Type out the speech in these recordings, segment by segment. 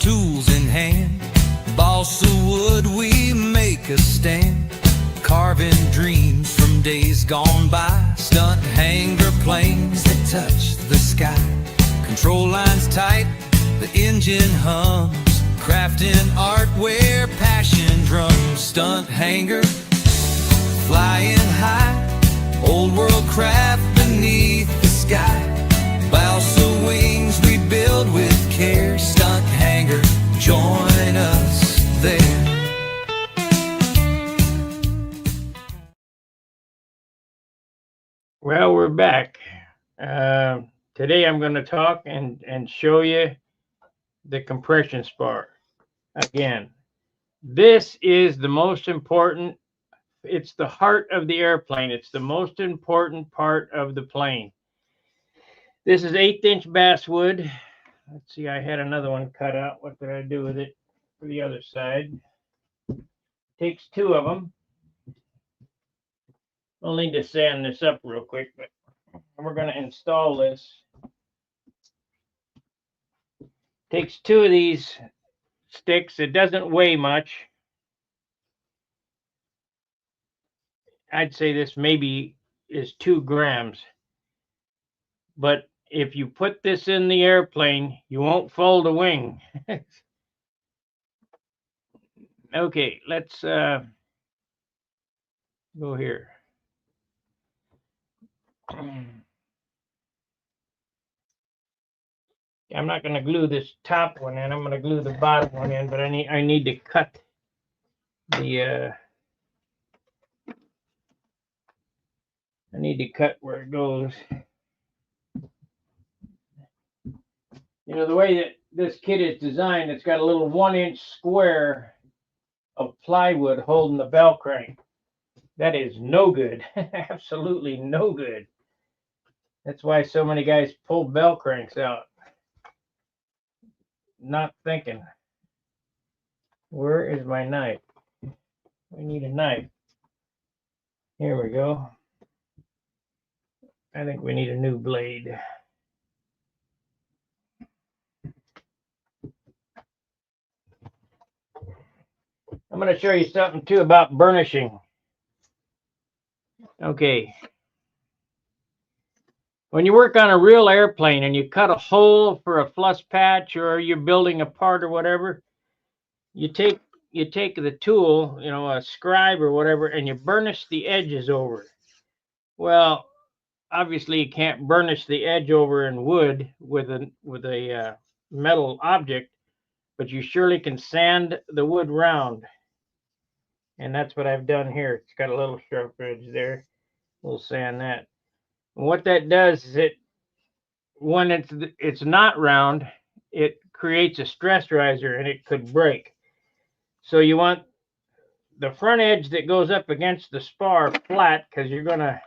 tools in hand. Balsa wood, we make a stand, carving dreams from days gone by. Stunt hangar planes that touch the sky, control lines tight, the engine hums, crafting art where passion drums. Stunt hangar, flying high, old world craft beneath the sky. Balsa wings we build with care. Stunt hangar, join us there. Well, we're back. Today I'm going to talk and show you the compression spar. Again, this is the most important. It's the heart of the airplane. It's the most important part of the plane. This is 1/8" basswood. Let's see, I had another one cut out. What did I do with it for the other side? Takes 2 of them. I'll need to sand this up real quick, but we're going to install this. Takes 2 of these sticks. It doesn't weigh much. I'd say this maybe is 2 grams. But if you put this in the airplane, you won't fold a wing. Okay, let's go here. I'm not going to glue this top one in. I'm going to glue the bottom one in, but I need to cut the I need to cut where it goes. You know, the way that this kit is designed, it's got a little 1-inch square of plywood holding the bell crank. That is no good. Absolutely no good. That's why so many guys pull bell cranks out. Not thinking. Where is my knife? We need a knife. Here we go. I think we need a new blade. I'm going to show you something too about burnishing. Okay. When you work on a real airplane and you cut a hole for a flush patch, or you're building a part or whatever, you take the tool, you know, a scribe or whatever, and you burnish the edges over. Well, obviously you can't burnish the edge over in wood with a metal object, but you surely can sand the wood round. And that's what I've done here. It's got a little sharp edge there. We'll sand that. And what that does is when it's not round, it creates a stress riser and it could break. So you want the front edge that goes up against the spar flat, because you're going to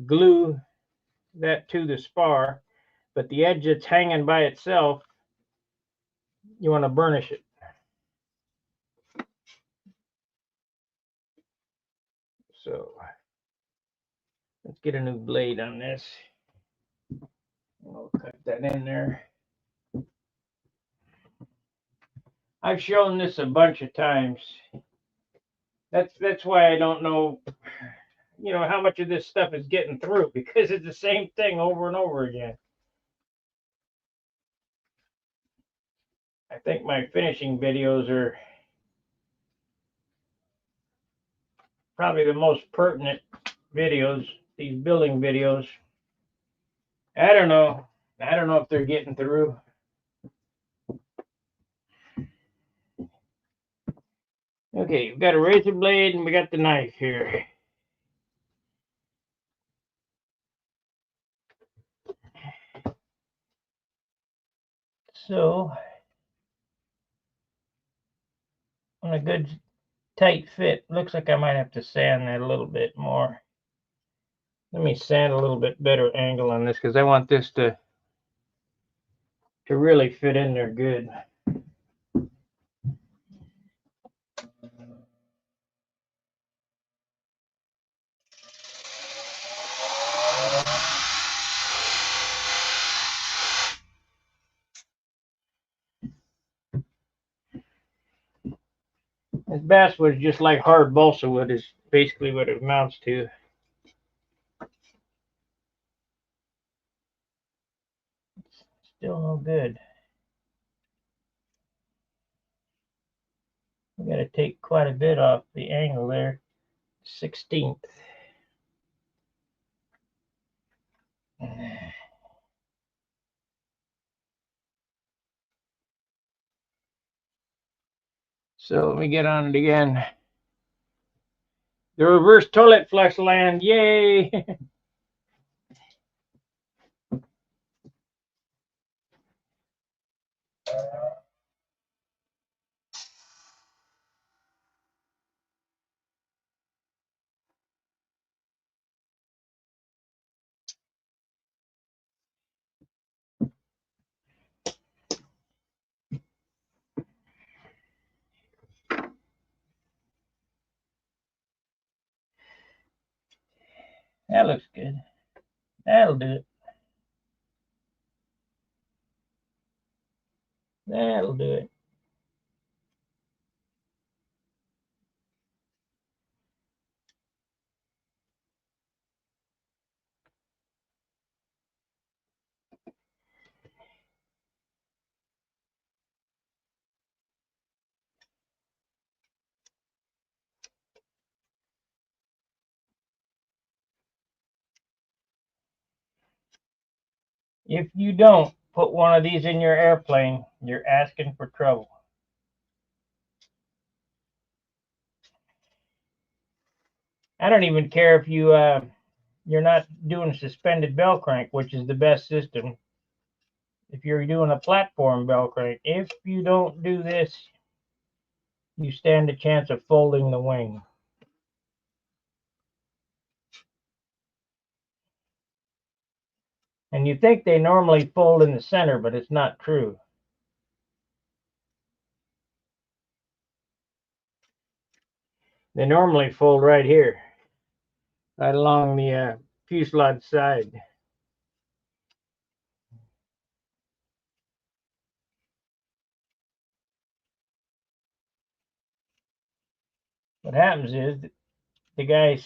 glue that to the spar, but the edge that's hanging by itself, you want to burnish it. So let's get a new blade on this. I'll cut that in there. I've shown this a bunch of times. That's why I don't know, you know, how much of this stuff is getting through, because it's the same thing over and over again. I think my finishing videos are probably the most pertinent videos, these building videos. I don't know if they're getting through. Okay, we've got a razor blade and we got the knife here. So, on a good tight fit, looks like I might have to sand that a little bit more. Let me sand a little bit better angle on this, because I want this to really fit in there good. This basswood is just like hard balsa wood is basically what it amounts to. Still no good. We got to take quite a bit off the angle there. 16th. So let me get on it again. The reverse toilet flush land, yay! That looks good. That'll do it. That'll do it. If you don't put one of these in your airplane, you're asking for trouble. I don't even care if you're not doing suspended bell crank, which is the best system. If you're doing a platform bell crank, if you don't do this, you stand a chance of folding the wing. And you think they normally fold in the center, but it's not true. They normally fold right here, right along the fuselage side. What happens is the guys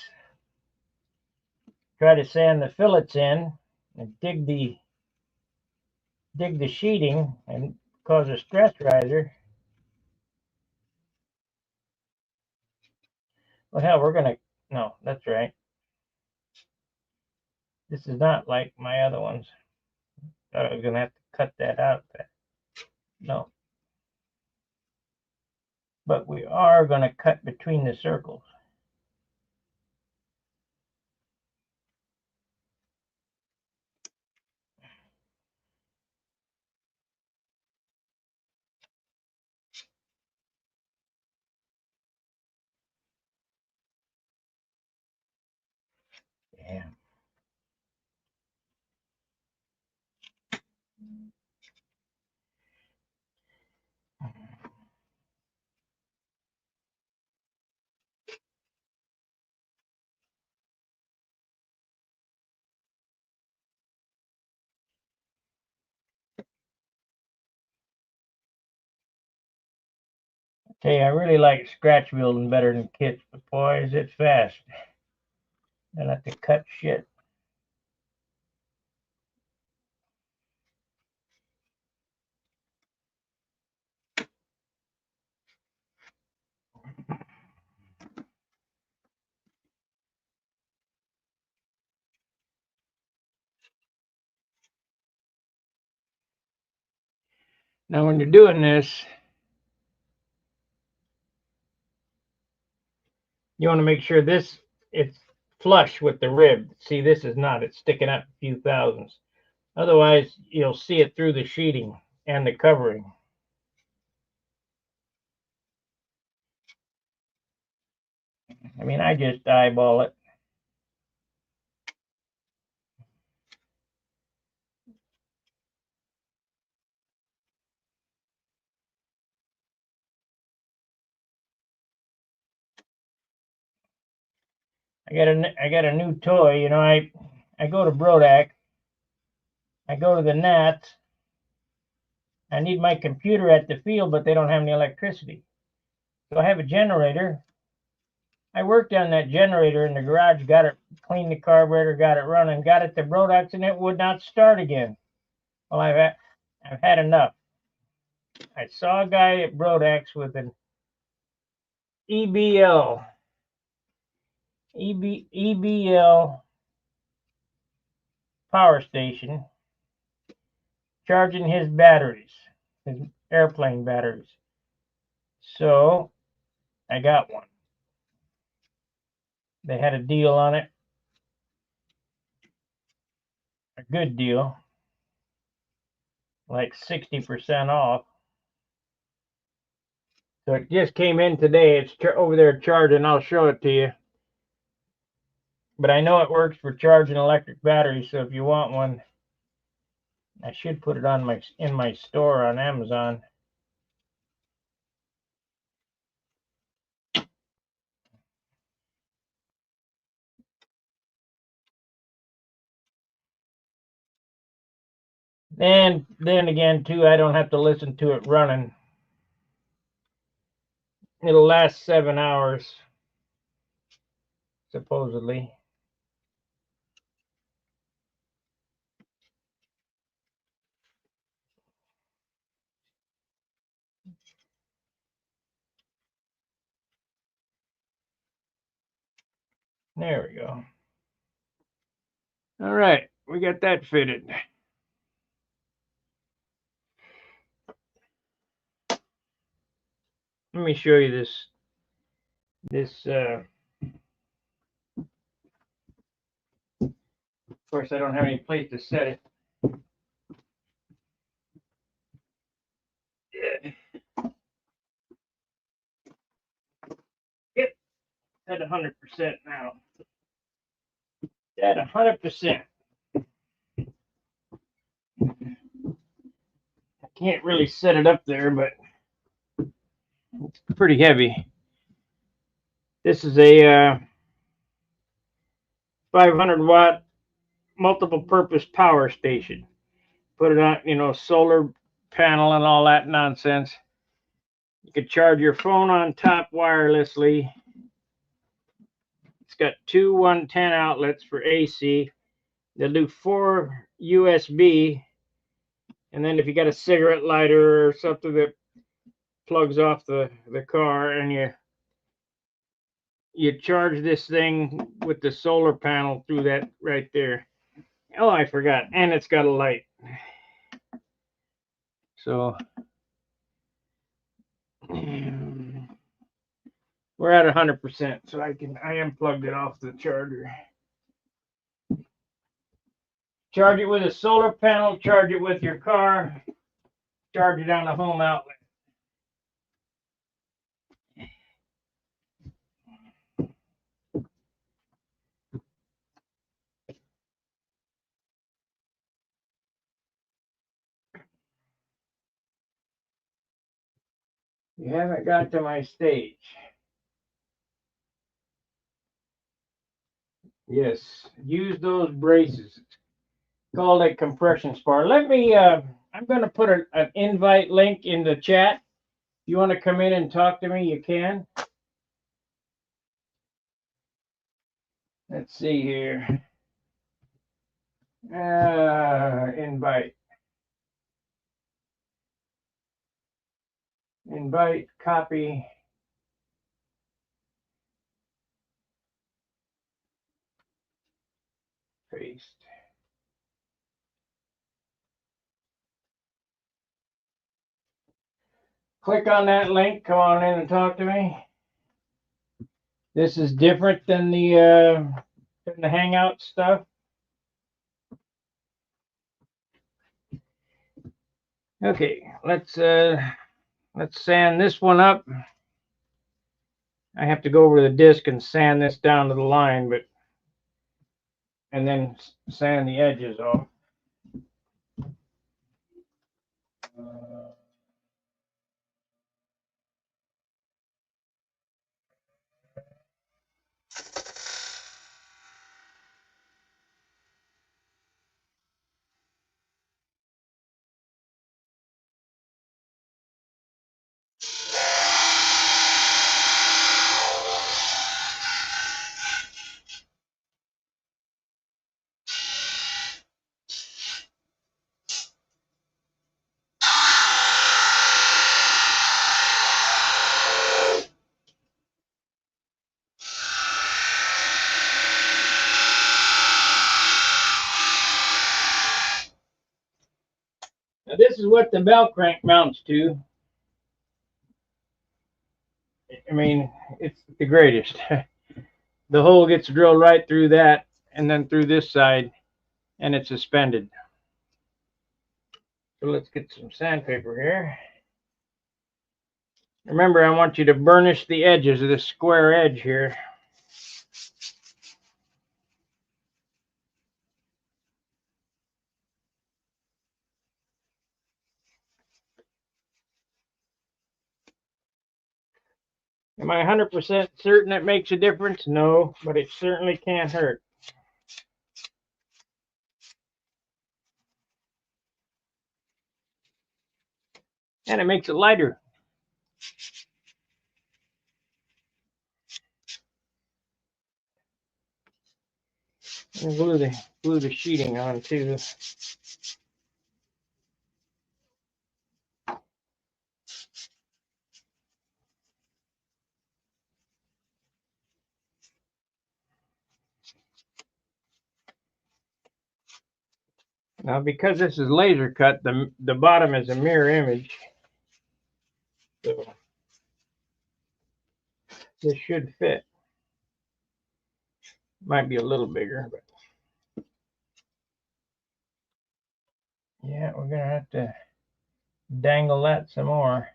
try to sand the fillets in and dig the sheeting and cause a stress riser. Well, hell, we're gonna, no, that's right. This is not like my other ones. Thought I was gonna have to cut that out. No. But we are gonna cut between the circles. Yeah. Tell you, I really like scratch building better than kits, but boy, is it fast. I have to cut shit. Now, when you're doing this, you want to make sure it's flush with the rib. See, this is not. It's sticking up a few thousandths. Otherwise, you'll see it through the sheeting and the covering. I mean, I just eyeball it. I got a new toy. You know, I go to Brodak. I go to the Nats. I need my computer at the field, but they don't have any electricity. So I have a generator. I worked on that generator in the garage, got it, cleaned the carburetor, got it running, got it to Brodax, and it would not start again. Well, I've had enough. I saw a guy at Brodax with an EBL power station charging his batteries, his airplane batteries. So I got one. They had a deal on it, a good deal, like 60% off. So it just came in today. It's over there charging. I'll show it to you. But I know it works for charging electric batteries. So if you want one, I should put it on in my store on Amazon. And then again, too, I don't have to listen to it running. It'll last 7 hours, supposedly. There we go. All right, we got that fitted. Let me show you this. Of course, I don't have any place to set it. Yep, at 100% now. At 100%. I can't really set it up there, but it's pretty heavy. This is a 500 watt multiple purpose power station. Put it on, solar panel and all that nonsense. You could charge your phone on top wirelessly. It's got two 110 outlets for AC. They'll do 4 USB. And then if you got a cigarette lighter or something that plugs off the car, and you charge this thing with the solar panel through that right there. Oh, I forgot. And it's got a light. So we're at 100%. So I unplugged it off the charger. Charge it with a solar panel, charge it with your car, charge it on a home outlet. You haven't got to my stage. Yes, use those braces. Called a compression spar. Let me, I'm going to put an invite link in the chat. If you want to come in and talk to me, you can. Let's see here. Invite. Invite, copy. Paste. Click on that link. Come on in and talk to me. This is different than the Hangout stuff. Okay, let's sand this one up. I have to go over the disc and sand this down to the line, and then sand the edges off. this is what the bell crank mounts to. I mean, it's the greatest. The hole gets drilled right through that and then through this side, and it's suspended. So let's get some sandpaper here. Remember, I want you to burnish the edges of this square edge here. Am I 100% certain it makes a difference? No, but it certainly can't hurt. And it makes it lighter. And glue the sheeting on too. Now, because this is laser cut, the bottom is a mirror image. So this should fit. Might be a little bigger, but yeah, we're gonna have to dangle that some more.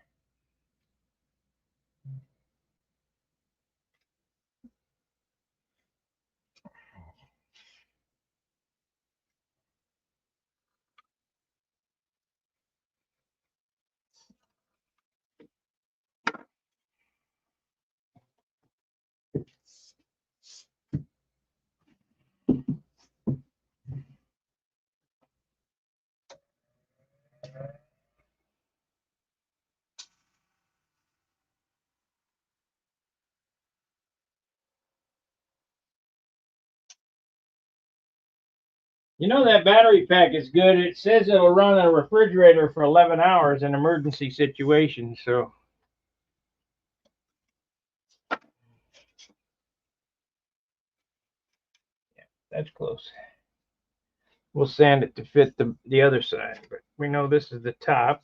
You know, that battery pack is good. It says it'll run a refrigerator for 11 hours in emergency situations. So that's close. We'll sand it to fit the other side, but we know this is the top.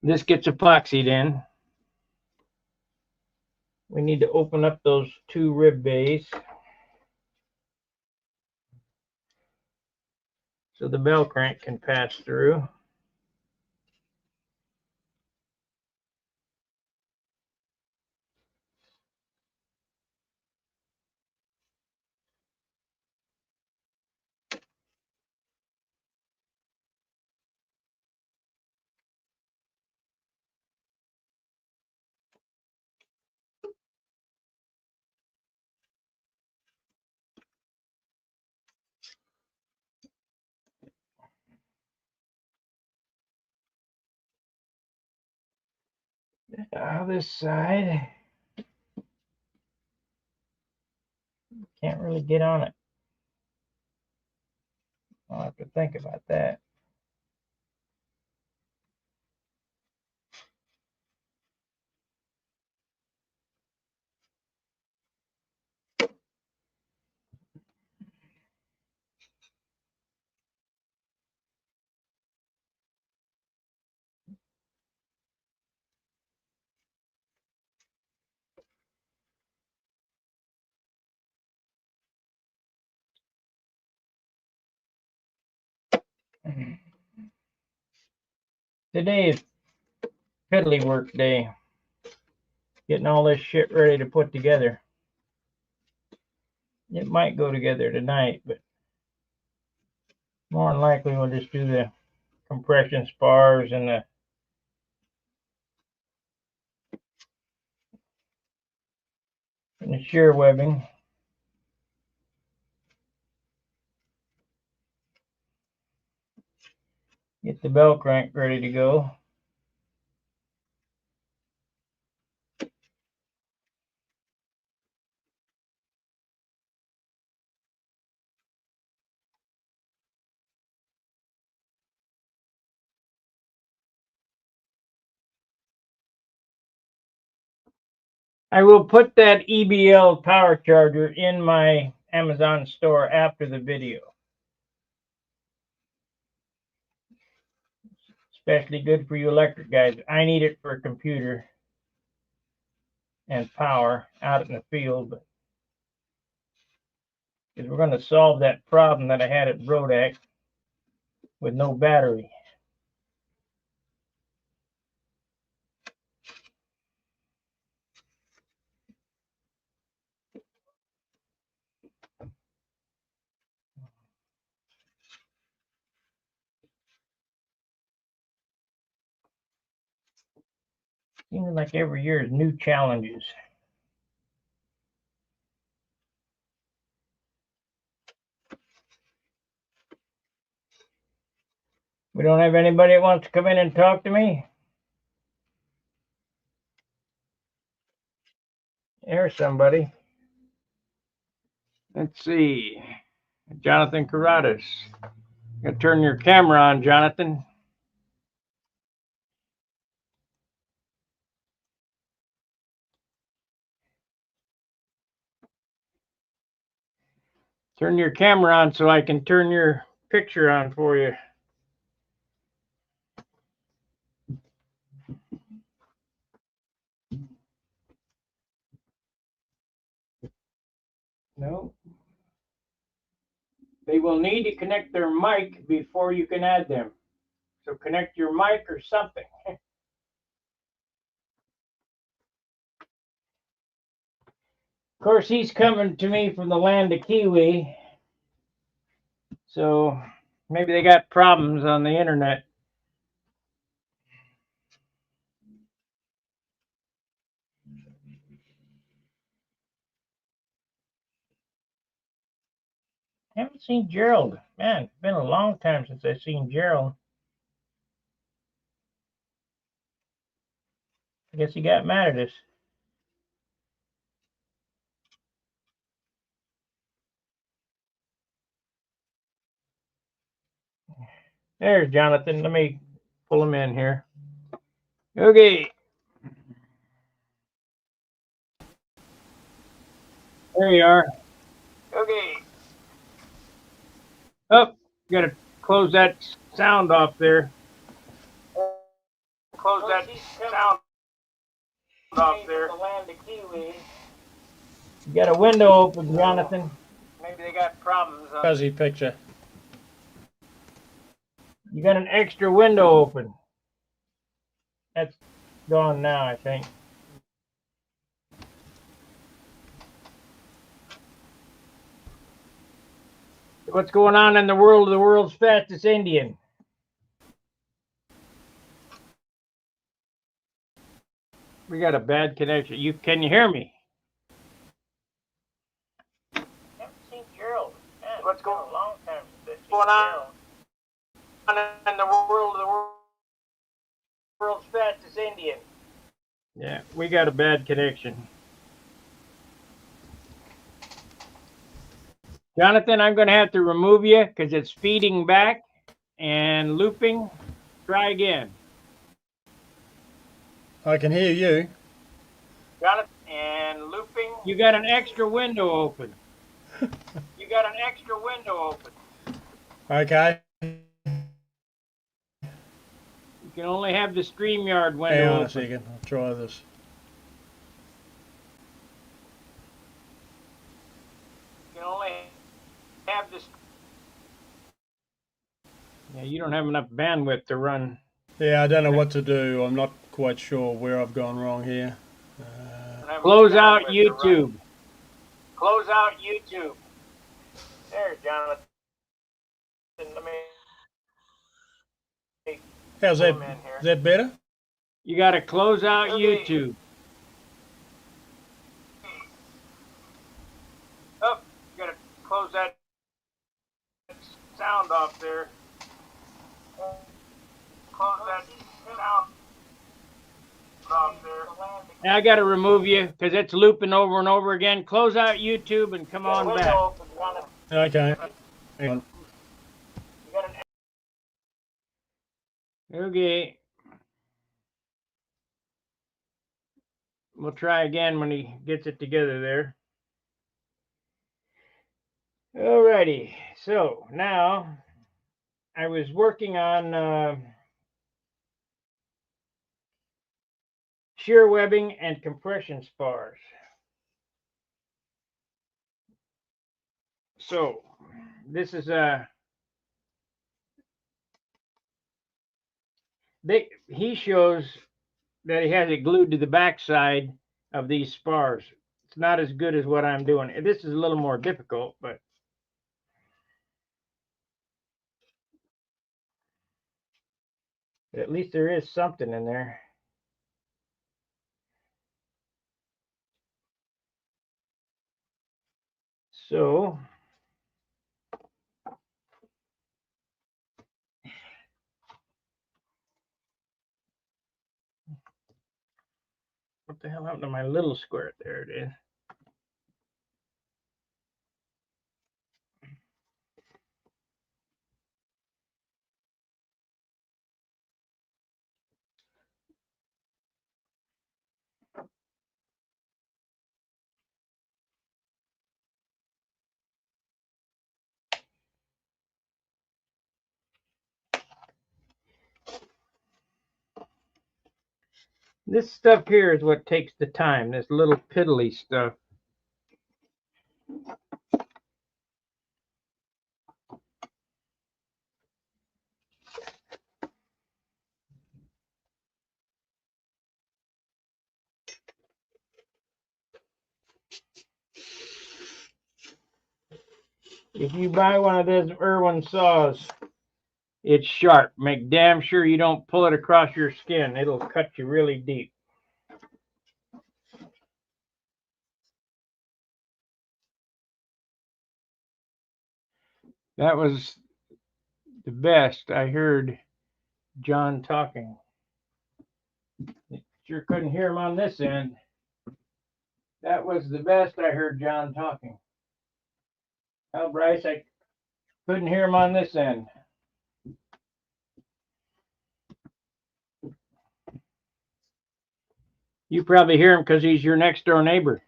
This gets epoxied in. We need to open up those two rib bays so the bell crank can pass through. This side, can't really get on it. I'll have to think about that. Today is piddly work day. Getting all this shit ready to put together. It might go together tonight, but more than likely we'll just do the compression spars and the shear webbing. Get the bell crank ready to go. I will put that EBL power charger in my Amazon store after the video. Especially good for you electric guys. I need it for a computer and power out in the field. Because we're going to solve that problem that I had at Brodak with no battery. Seems like every year is new challenges. We don't have anybody that wants to come in and talk to me? There's somebody. Let's see. Jonathan Carradas. Gonna turn your camera on, Jonathan. Turn your camera on so I can turn your picture on for you. No. They will need to connect their mic before you can add them. So connect your mic or something. Of course, he's coming to me from the land of Kiwi. So maybe they got problems on the internet. Haven't seen Gerald. Man, it's been a long time since I've seen Gerald. I guess he got mad at us. There's Jonathan. Let me pull him in here. Okay. There you are. Okay. Oh, gotta close that sound off there. Close that sound off there. You got a window open, Jonathan. Maybe they got problems. Fuzzy picture. You got an extra window open. That's gone now, I think. What's going on in the world of the world's fastest Indian? We got a bad connection. Can you hear me? Haven't seen Gerald. Man, what's going on? A long time since going on in the world of the world's fastest Indian? Yeah, we got a bad connection. Jonathan, I'm going to have to remove you because it's feeding back and looping. Try again. I can hear you. Jonathan, and looping. You got an extra window open. You got an extra window open. Okay. You can only have the StreamYard window Hang on open. a second. I'll try this. You can only have this. Yeah, you don't have enough bandwidth to run. Yeah, I don't know what to do. I'm not quite sure where I've gone wrong here. Close out YouTube. Close out YouTube. There, Jonathan. Let me. How's that? Is that better? You got to close out YouTube. Oh, you got to close that sound off there. Close that sound off there. Now I got to remove you because it's looping over and over again. Close out YouTube and come on back. Okay. Hang on. Okay. we'll try again when he gets it together there. Alrighty, so now I was working on shear webbing and compression spars. So this is he shows that he has it glued to the backside of these spars. It's not as good as what I'm doing. This is a little more difficult, but at least there is something in there. So what the hell happened to my little square? There it is. This stuff here is what takes the time, this little piddly stuff. If you buy one of those Irwin saws, it's sharp. Make damn sure you don't pull it across your skin. It'll cut you really deep. That was the best. I heard John talking. Sure couldn't hear him on this end. That was the best I heard John talking. Well, Bryce, I couldn't hear him on this end. You probably hear him because he's your next door neighbor.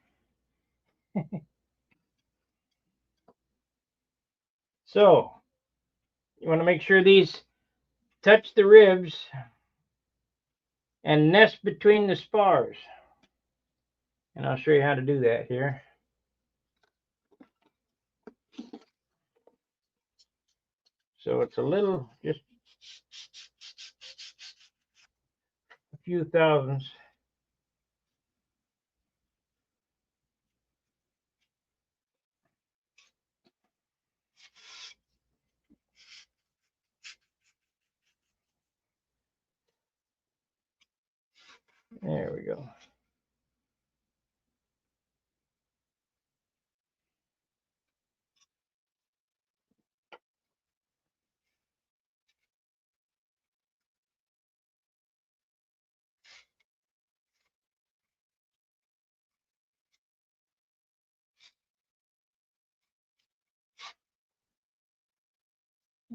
So, you want to make sure these touch the ribs and nest between the spars. And I'll show you how to do that here. So it's a little, just a few thousandths. There we go.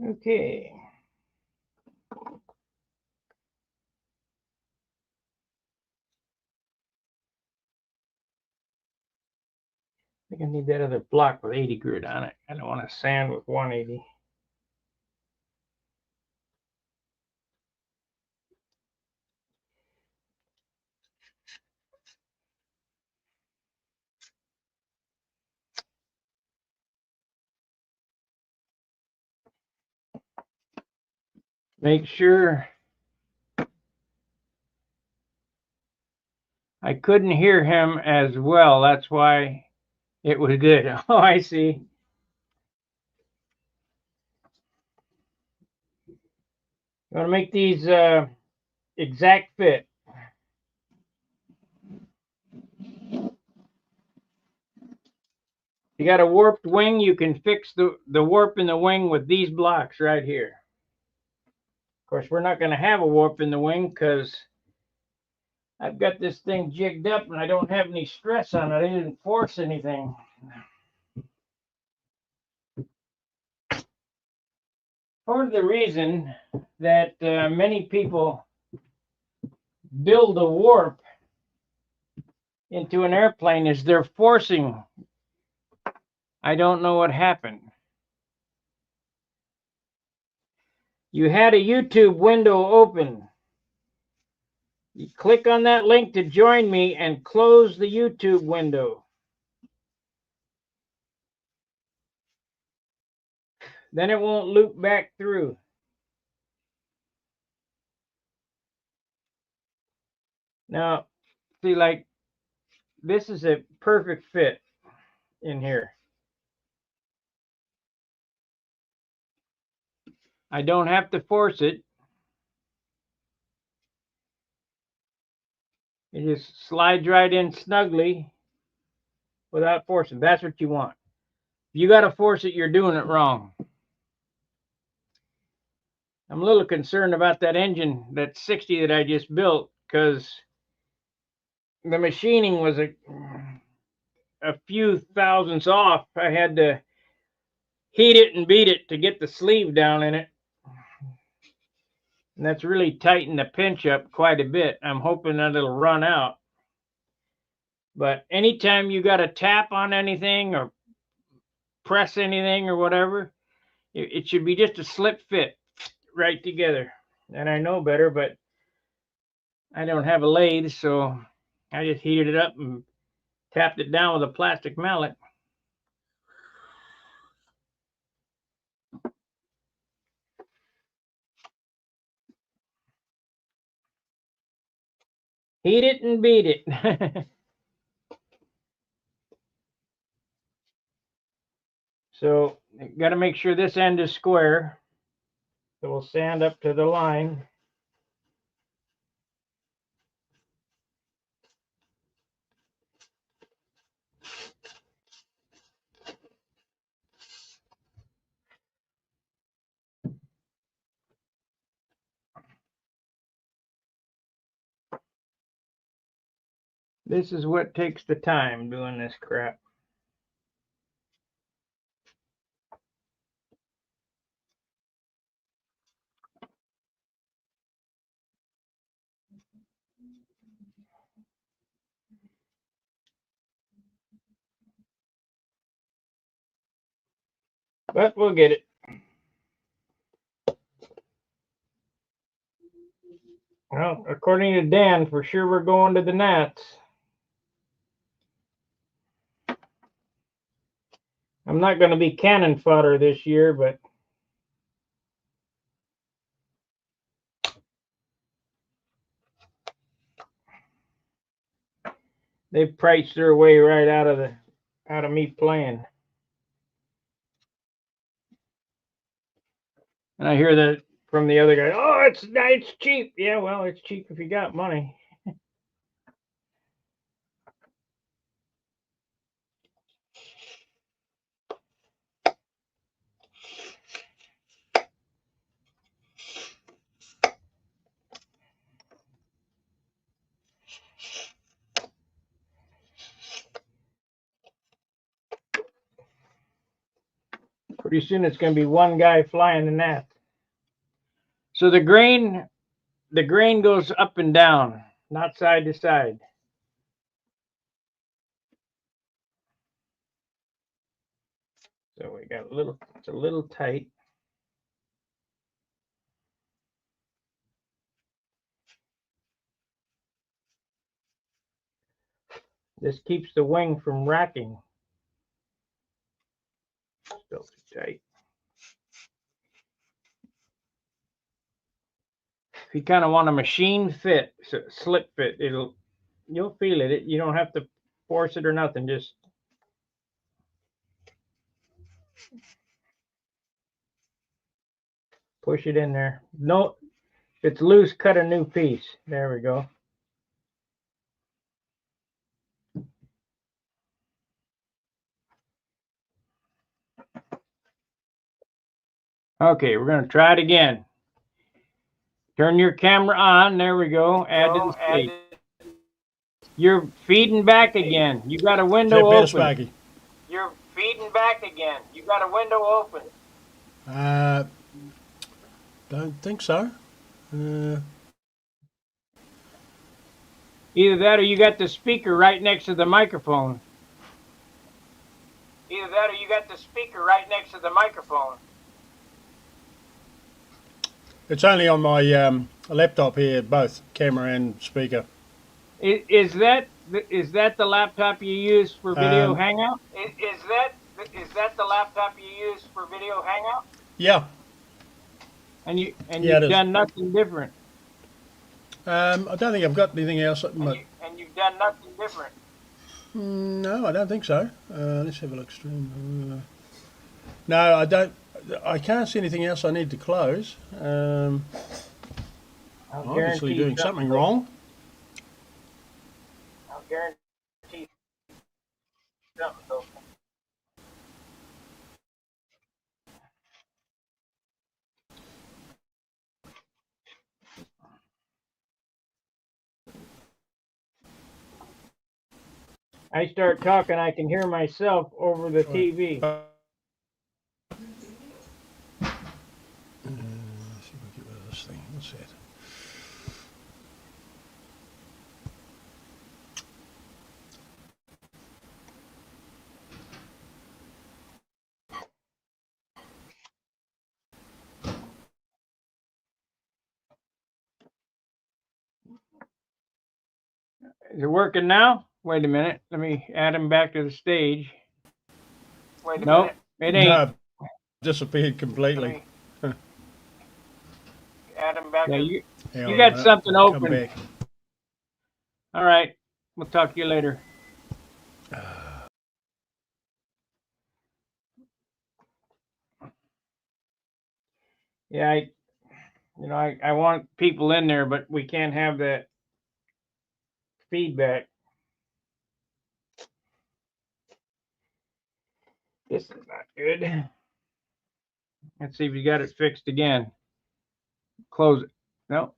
Okay. I think I need that other block with 80 grit on it. I don't want to sand with 180. Make sure I couldn't hear him as well. That's why it was good. Oh, I see. You want to make these exact fit. You got a warped wing, you can fix the warp in the wing with these blocks right here. Of course, we're not going to have a warp in the wing because I've got this thing jigged up and I don't have any stress on it. I didn't force anything. Part of the reason that many people build a warp into an airplane is they're forcing. I don't know what happened. You had a YouTube window open. You click on that link to join me and close the YouTube window. Then it won't loop back through. Now, see, like, this is a perfect fit in here. I don't have to force it. It just slides right in snugly without forcing. That's what you want. If you got to force it, you're doing it wrong. I'm a little concerned about that engine, that 60 that I just built, because the machining was a few thousandths off. I had to heat it and beat it to get the sleeve down in it. And that's really tightened the pinch up quite a bit. I'm hoping that it'll run out. But anytime you got to tap on anything or press anything or whatever, it should be just a slip fit right together. And I know better, but I don't have a lathe, so I just heated it up and tapped it down with a plastic mallet. Heat it and beat it. So got to make sure this end is square. So we'll sand up to the line. This is what takes the time doing this crap. But we'll get it. Well, according to Dan, for sure we're going to the Nats. I'm not going to be cannon fodder this year, but they've priced their way right out of me playing. And I hear that from the other guy. Oh, it's cheap. Yeah, well, it's cheap if you got money. Pretty soon it's going to be one guy flying the net. So the grain goes up and down, not side to side. So we got it's a little tight. This keeps the wing from racking. Still too tight. If you kind of want a machine fit, so slip fit, you'll feel it. You don't have to force it or nothing. Just push it in there. No, if it's loose, cut a new piece. There we go. Okay, we're going to try it again. Turn your camera on. There we go. Add to the stage. You're feeding back again. You got a window open. You're feeding back again. You got a window open. Don't think so. Either that or you got the speaker right next to the microphone. Either that or you got the speaker right next to the microphone. It's only on my laptop here, both camera and speaker. Is that the laptop you use for video hangout? Is that the laptop you use for video hangout? Yeah. And Yeah, it you've is. done nothing different. I don't think I've got anything else. And you've done nothing different. No, I don't think so. Let's have a look. Stream. No, I don't. I can't see anything else I need to close. Obviously doing something wrong. I'll guarantee something's open. I start talking, I can hear myself over the TV. Let's see if I get rid of this thing. What's that? Is it working now? Wait a minute. Let me add him back to the stage. Wait a minute. It ain't. No, disappeared completely. Add him back. Yeah, you You got something open. Come back. All right. We'll talk to you later. Yeah, I want people in there, but we can't have that feedback. This is not good. Let's see if you got it fixed again. Close it. No.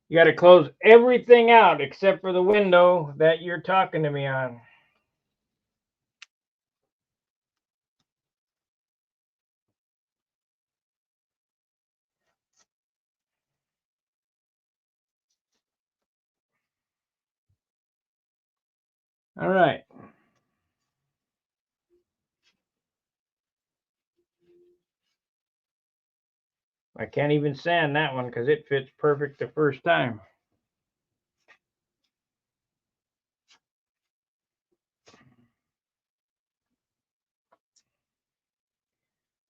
You got to close everything out except for the window that you're talking to me on. All right. I can't even sand that one because it fits perfect the first time.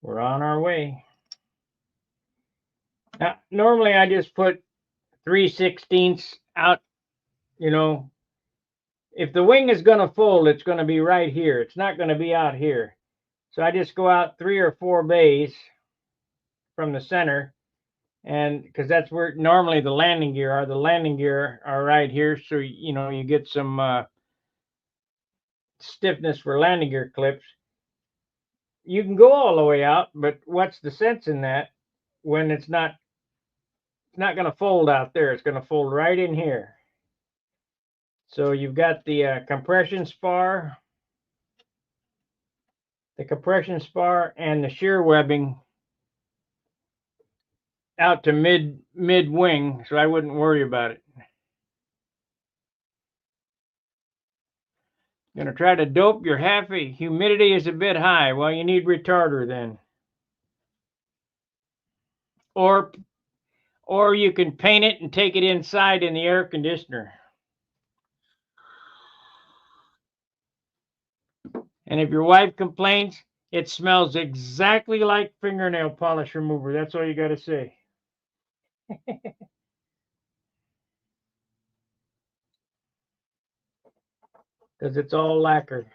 We're on our way. Now, normally I just put 3/16 out, if the wing is going to fold, it's going to be right here. It's not going to be out here. So I just go out 3 or 4 bays from the center, and because that's where normally the landing gear are. The landing gear are right here, so you get some stiffness for landing gear clips. You can go all the way out, but what's the sense in that when it's not going to fold out there? It's going to fold right in here. So you've got the compression spar, and the shear webbing out to mid wing, so I wouldn't worry about it. Gonna try to dope your halfy. Humidity is a bit high. Well, you need retarder then. Or you can paint it and take it inside in the air conditioner. And if your wife complains, it smells exactly like fingernail polish remover. That's all you got to say. Because it's all lacquer.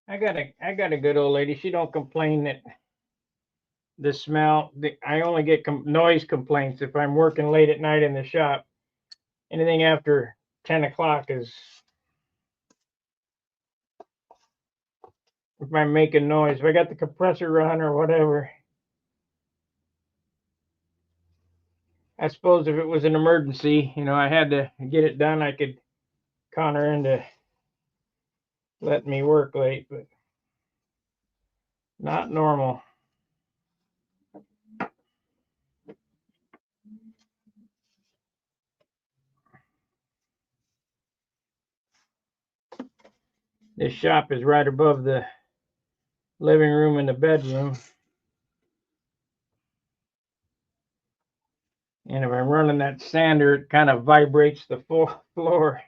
I got a good old lady. She don't complain that the smell. I only get noise complaints if I'm working late at night in the shop. Anything after 10 o'clock is if I'm making noise. If I got the compressor on or whatever. I suppose if it was an emergency, you know, I had to get it done, I could con her into letting me work late, but not normal. This shop is right above the living room and the bedroom. And if I'm running that sander, it kind of vibrates the floor.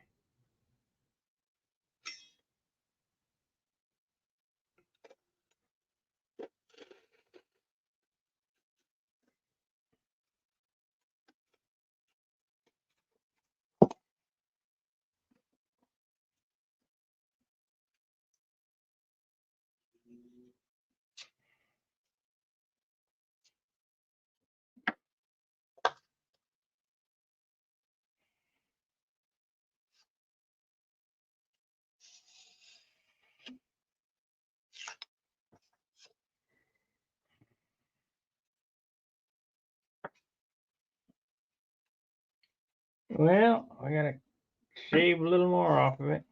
Well, I gotta shave a little more off of it.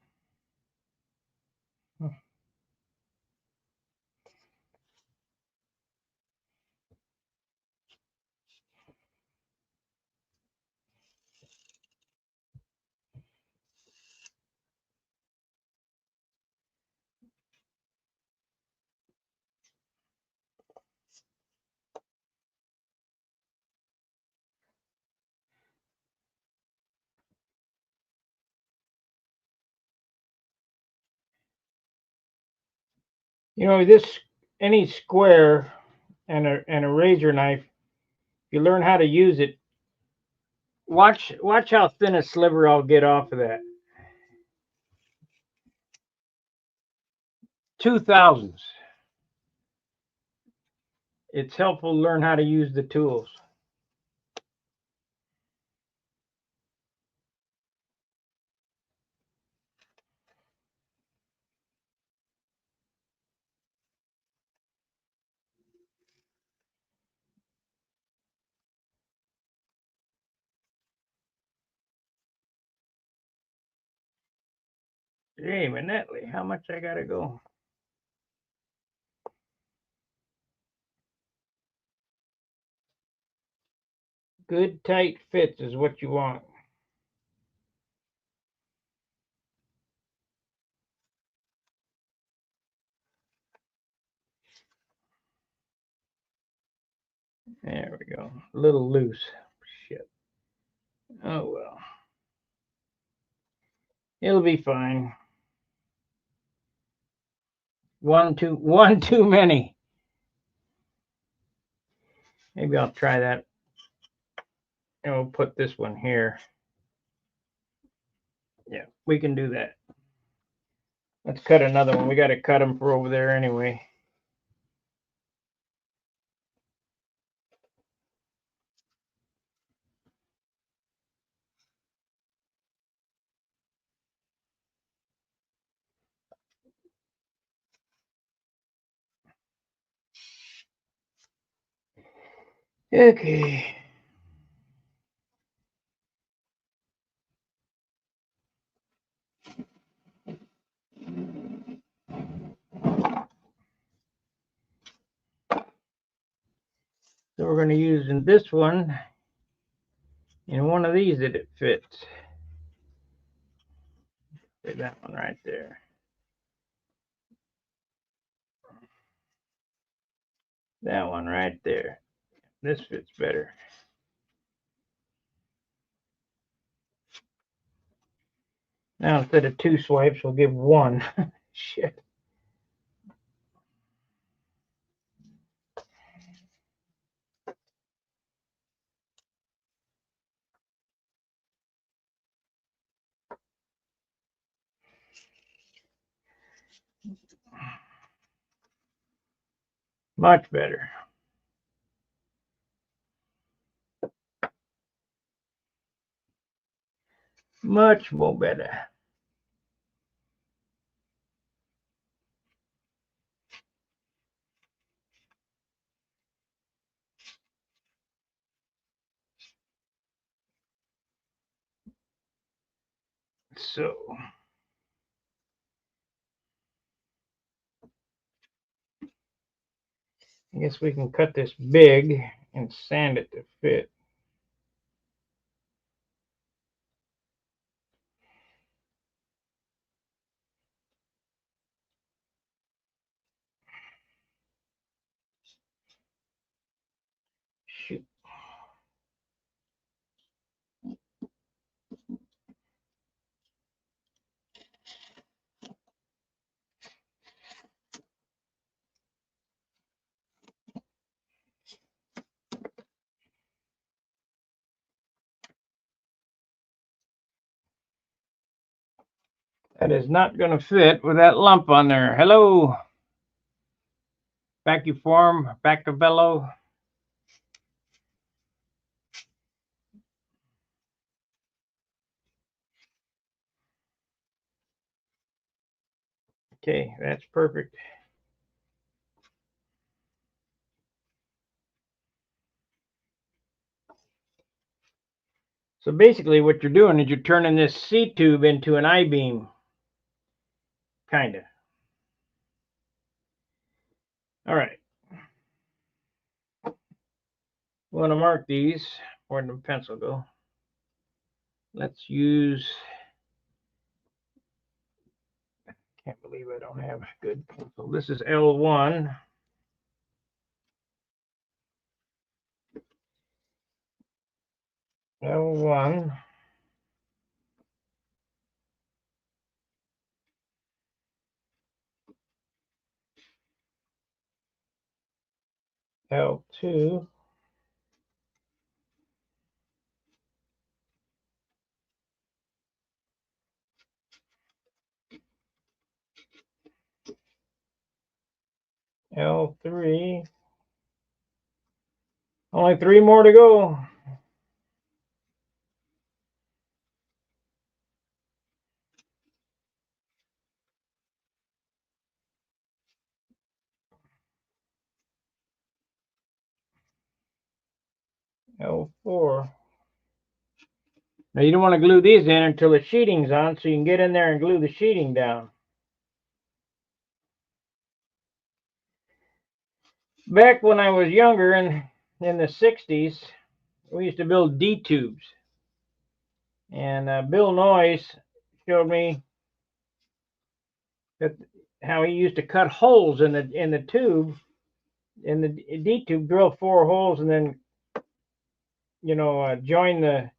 You know, this any square and a razor knife, if you learn how to use it, watch how thin a sliver I'll get off of that. 2 thousandths. It's helpful to learn how to use the tools. Hey, Manetly, how much I gotta go? Good tight fits is what you want. There we go. A little loose. Shit. Oh well. It'll be fine. One too many. Maybe I'll try that. And we'll put this one here. Yeah, we can do that. Let's cut another one. We got to cut them for over there anyway. Okay. So we're going to use in this one, in one of these that it fits. Okay, that one right there. That one right there. This fits better. Now instead of 2 swipes, we'll give 1. Shit. Much better. Much more better. so I guess we can cut this big and sand it to fit. Shoot. That is not going to fit with that lump on there. Hello. Vacuform, Baccavello. Okay, that's perfect. So basically what you're doing is you're turning this C-tube into an I-beam. Kind of. All right. We want to mark these. Where'd the pencil go? Let's use... Can't believe I don't have a good pencil. This is L1. L1. L2. L3. Only 3 more to go. L4. Now you don't want to glue these in until the sheeting's on, so you can get in there and glue the sheeting down. Back when I was younger in the 60s, we used to build D-tubes. And Bill Noyes showed me that how he used to cut holes in the tube, in the D-tube, drill 4 holes, and then join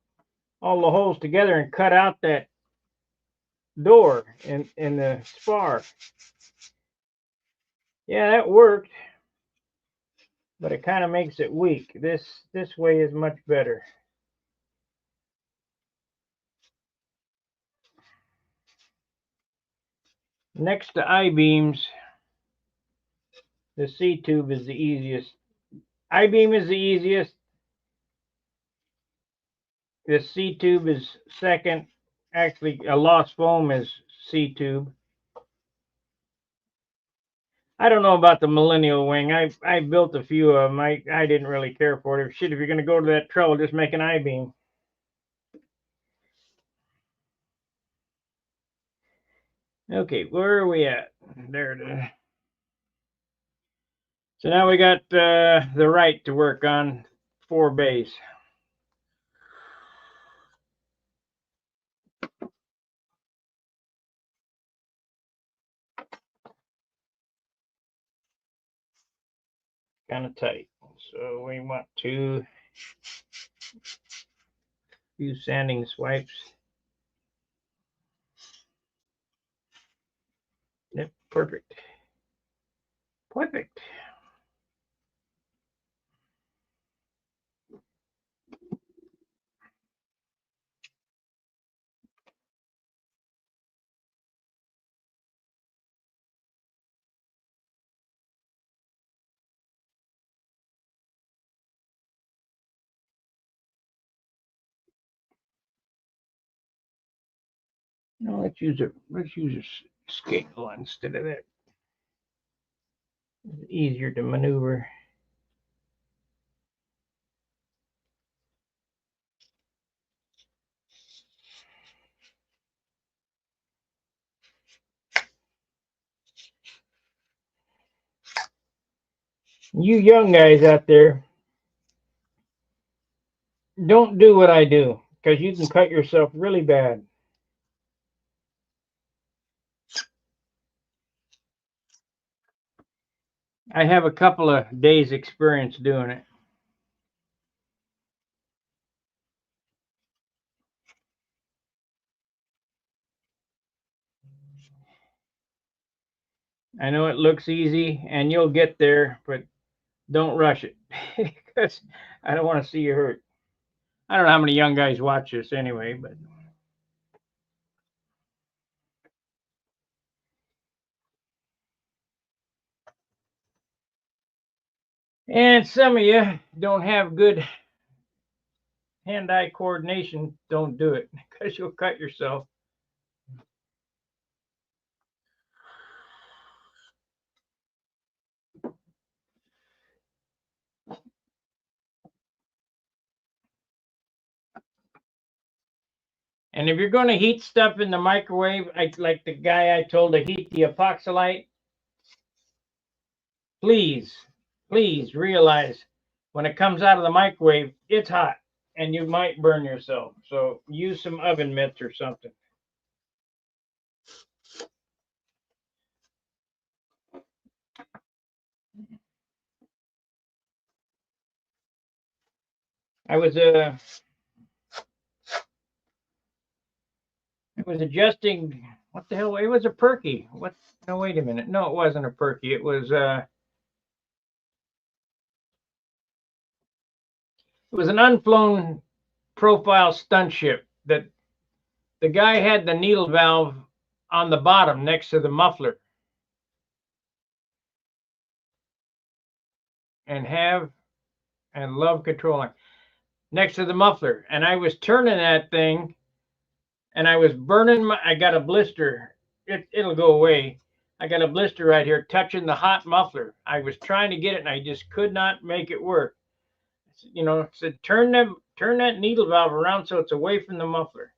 all the holes together and cut out that door in the spar. Yeah, that worked, but it kind of makes it weak. This way is much better. Next to I-beams, the C-tube is the easiest. I-beam is the easiest. The C-tube is second. Actually, a lost foam is C-tube. I don't know about the Millennial Wing. I built a few of them. I didn't really care for it. Shit, if you're going to go to that trouble, just make an I-beam. Okay, where are we at? There it is. So now we got the right to work on 4 bays. Kind of tight. So we want to use sanding swipes. Yep, perfect. Perfect. No, let's use a scale instead of that. It's easier to maneuver. You young guys out there, don't do what I do because you can cut yourself really bad. I have a couple of days experience doing it. I know it looks easy and you'll get there, but don't rush it because I don't want to see you hurt. I don't know how many young guys watch this anyway, but and some of you don't have good hand-eye coordination. Don't do it because you'll cut yourself. And if you're going to heat stuff in the microwave, like the guy I told to heat the epoxylite, please, please realize when it comes out of the microwave, it's hot and you might burn yourself. So use some oven mitts or something. I was adjusting. What the hell? It was a perky. What? No, wait a minute. No, it wasn't a perky. It was an unflown profile stunt ship that the guy had the needle valve on the bottom next to the muffler and love controlling next to the muffler. And I was turning that thing and I was burning I got a blister. It'll go away. I got a blister right here touching the hot muffler. I was trying to get it and I just could not make it work. You know, said turn that needle valve around so it's away from the muffler.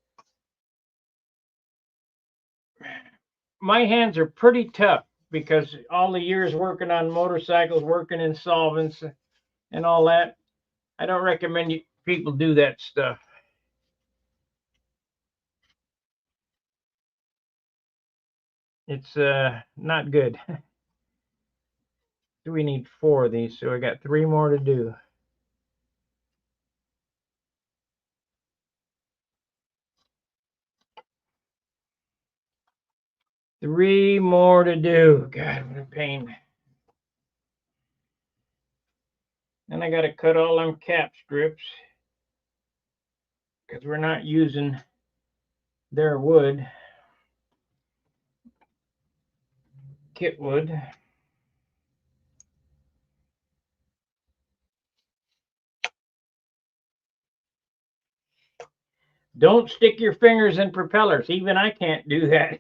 My hands are pretty tough because all the years working on motorcycles, working in solvents and all that. I don't recommend people do that stuff. It's not good. We need 4 of these, so I got 3 more to do. 3 more to do. God, what a pain. And I got to cut all them cap strips because we're not using their wood, kit wood. Don't stick your fingers in propellers. Even I can't do that.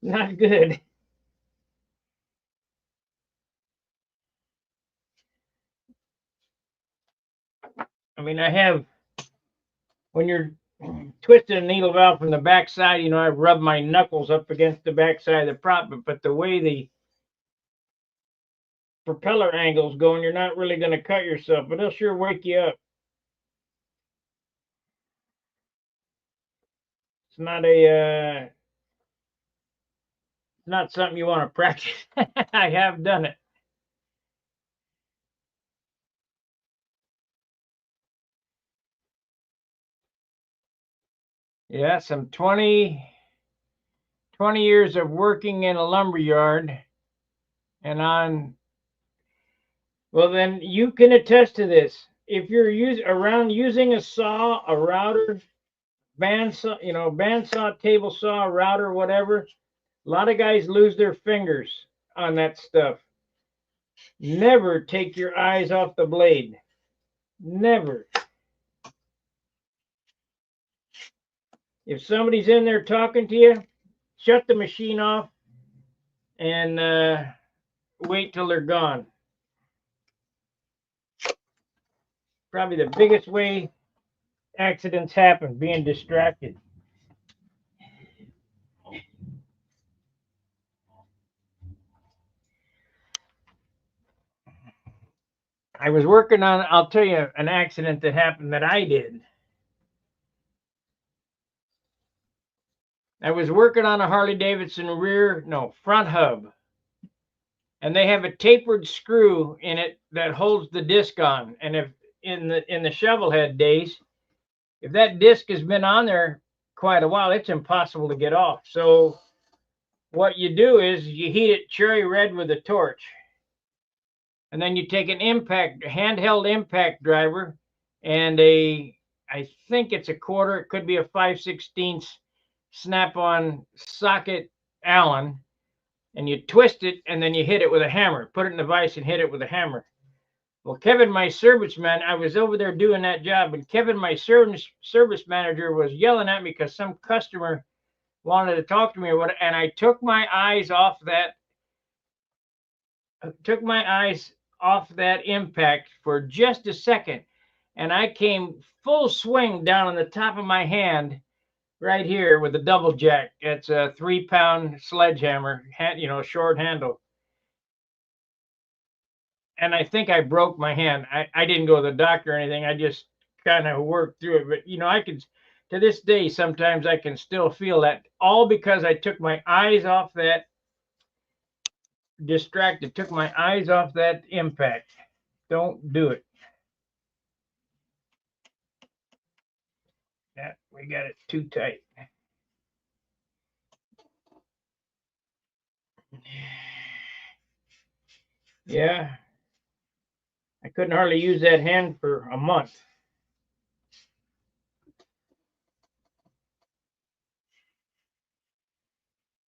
Not good. I mean, when you're twisting a needle valve from the backside, you know, I rub my knuckles up against the backside of the prop, but the way the propeller angle's going, you're not really going to cut yourself, but it'll sure wake you up. It's not something you want to practice. I have done it. Yeah, some 20 years of working in a lumber yard and well, then you can attest to this. If you're using a saw, a router, bandsaw, table saw, router, whatever, a lot of guys lose their fingers on that stuff. Never take your eyes off the blade. Never. If somebody's in there talking to you, shut the machine off and wait till they're gone. Probably the biggest way accidents happen, being distracted. I was working on, I'll tell you an accident that happened that I did. I was working on a Harley Davidson front hub. And they have a tapered screw in it that holds the disc on. And if in the shovel head days, if that disc has been on there quite a while, it's impossible to get off. So what you do is you heat it cherry red with a torch. And then you take an handheld impact driver and I think it's a quarter, it could be a 5/16 snap-on socket Allen, and you twist it and then you hit it with a hammer. Put it in the vise and hit it with a hammer. Well, Kevin, my serviceman, I was over there doing that job, and Kevin, my service manager, was yelling at me because some customer wanted to talk to me or what, and I took my eyes off that. Impact for just a second, and I came full swing down on the top of my hand right here with a double jack. It's a 3-pound sledgehammer, short handle. And I think I broke my hand. I didn't go to the doctor or anything. I just kind of worked through it. But, I could, to this day, sometimes I can still feel that, all because I took my eyes off that took my eyes off that impact. Don't do it. That we got it too tight. Yeah, I couldn't hardly use that hand for a month.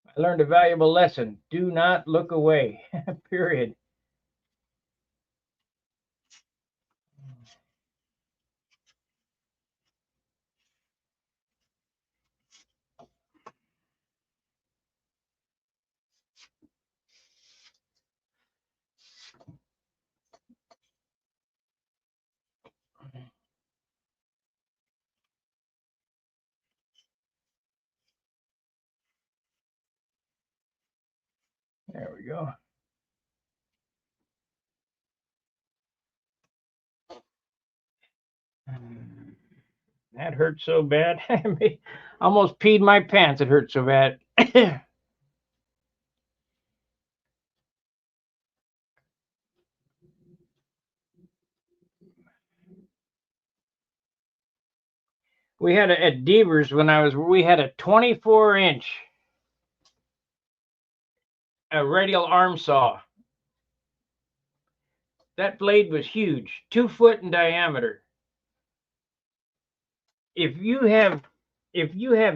I learned a valuable lesson. Do not look away. Period. There we go. That hurt so bad. I almost peed my pants. It hurt so bad. We had at Devers we had a 24-inch radial arm saw. That blade was huge, 2 foot in diameter. If you have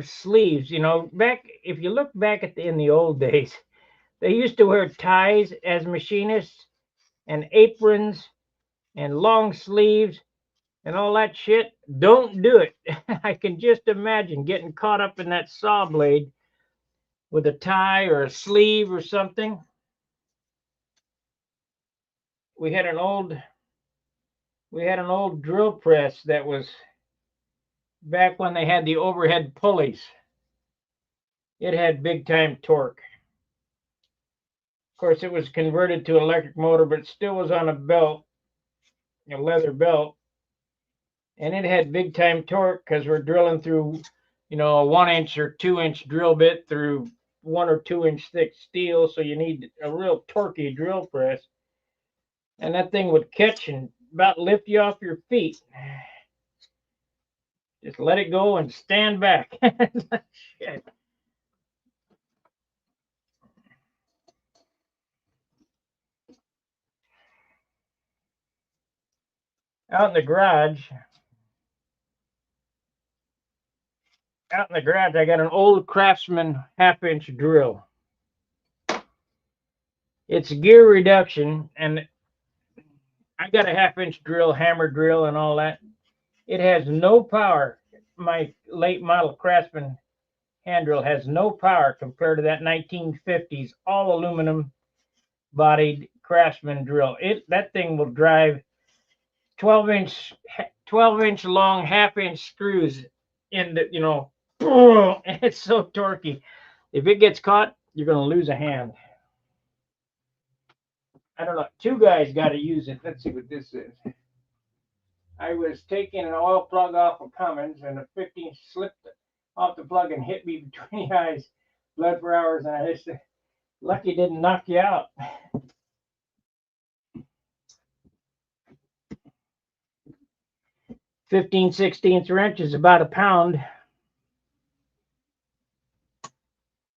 sleeves, if you look back in the old days, they used to wear ties as machinists and aprons and long sleeves and all that shit. Don't do it. I can just imagine getting caught up in that saw blade with a tie or a sleeve or something. We had an old drill press that was back when they had the overhead pulleys. It had big time torque. Of course, it was converted to an electric motor, but it still was on a belt, a leather belt. And it had big time torque because we're drilling through, a 1-inch or 2-inch drill bit through 1 or 2-inch thick steel. So you need a real torquey drill press. And that thing would catch and about lift you off your feet. Just let it go and stand back. Shit. Out in the garage, I got an old Craftsman 1/2-inch drill. It's gear reduction, and I got a 1/2-inch drill, hammer drill, and all that. It has no power. My late model Craftsman hand drill has no power compared to that 1950s all aluminum bodied Craftsman drill. That thing will drive 12-inch long 1/2-inch screws in the, it's so torquey. If it gets caught, you're going to lose a hand. I don't know. Two guys got to use it. Let's see what this is. I was taking an oil plug off of Cummins, and a 15 slipped off the plug and hit me between the eyes. Blood for hours, and I just lucky didn't knock you out. 15/16 wrench is about a pound.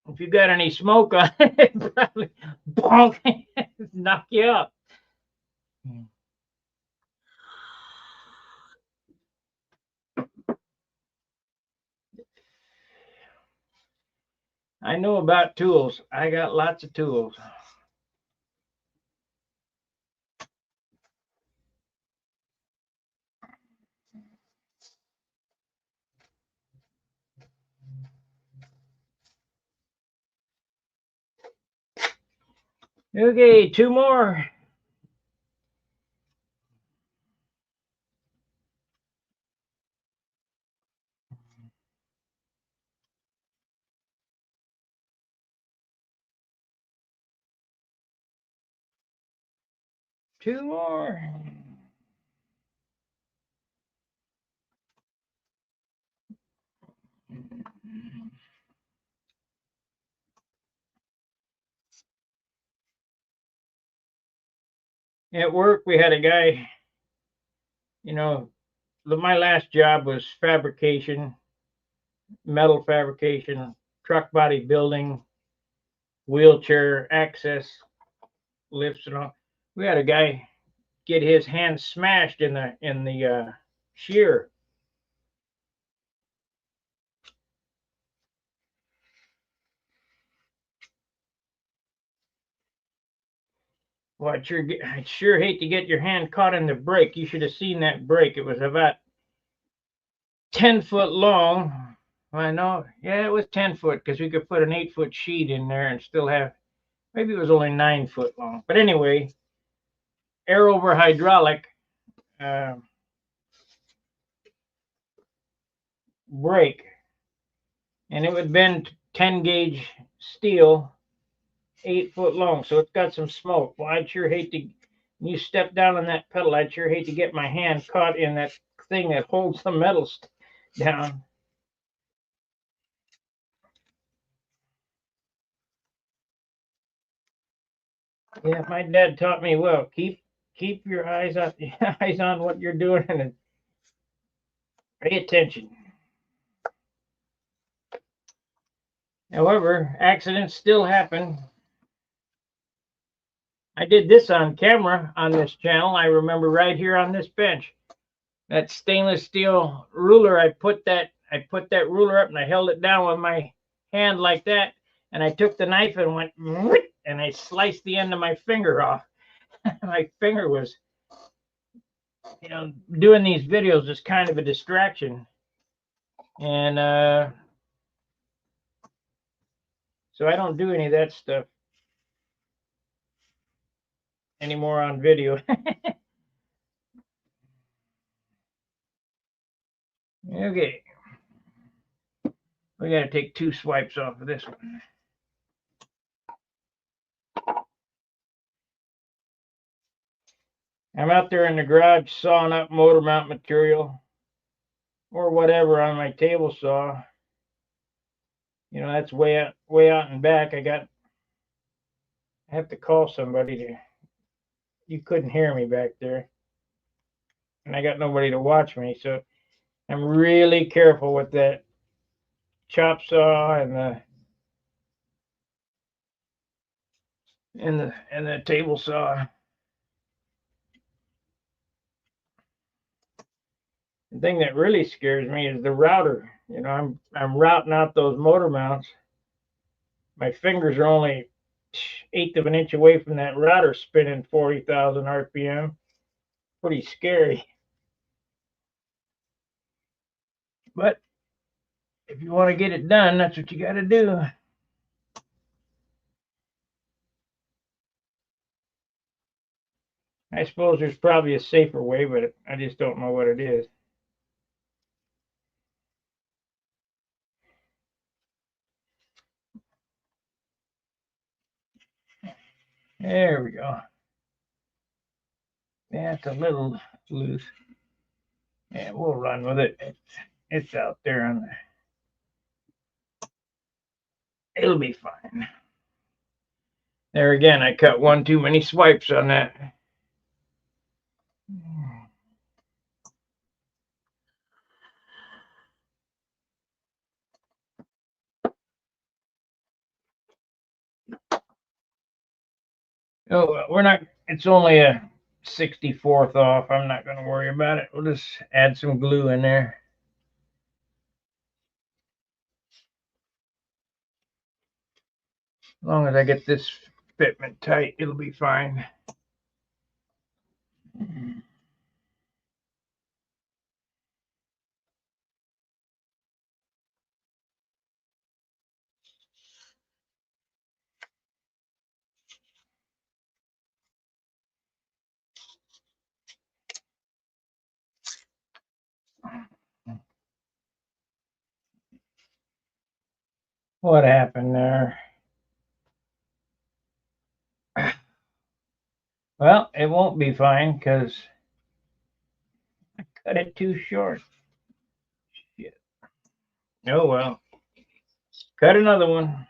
If you got any smoke on it, probably bonk, knock you out. I know about tools. I got lots of tools. Okay, two more. Two more. At work, we had a guy, you know, my last job was fabrication, metal fabrication, truck body building, wheelchair access lifts and all. We had a guy get his hand smashed in the shear. Well, I'd sure hate to get your hand caught in the brake. You should have seen that brake. It was about 10 foot long. I know, yeah, it was 10 foot because we could put an 8-foot sheet in there and still have, maybe it was only 9 foot long. But anyway, air over hydraulic brake, and it would bend 10 gauge steel, 8 foot long. So it's got some smoke. Well, I'd sure hate to, when you step down on that pedal, I'd sure hate to get my hand caught in that thing that holds the metal down. Yeah, my dad taught me well. Keep your eyes on what you're doing and pay attention. However, accidents still happen. I did this on camera on this channel. I remember right here on this bench. That stainless steel ruler, I put that ruler up and I held it down with my hand like that, and I took the knife and went and I sliced the end of my finger off. My finger was, doing these videos is kind of a distraction, and so I don't do any of that stuff anymore on video. Okay, we got to take 2 swipes off of this one. I'm out there in the garage sawing up motor mount material or whatever on my table saw. That's way out and back. I have to call somebody to. You couldn't hear me back there, and I got nobody to watch me, so I'm really careful with that chop saw and the table saw. The thing that really scares me is the router. I'm routing out those motor mounts. My fingers are only 1/8 of an inch away from that router spinning 40,000 RPM. Pretty scary. But if you want to get it done, that's what you got to do. I suppose there's probably a safer way, but I just don't know what it is. There we go. Yeah, it's a little loose. Yeah, we'll run with it. It's out there on the. It'll be fine. There again, I cut one too many swipes on that. Oh, we're not. It's only a 64th off. I'm not going to worry about it. We'll just add some glue in there. As long as I get this fitment tight, it'll be fine. What happened there? Well, it won't be fine because I cut it too short. Shit. Oh well. Cut another one.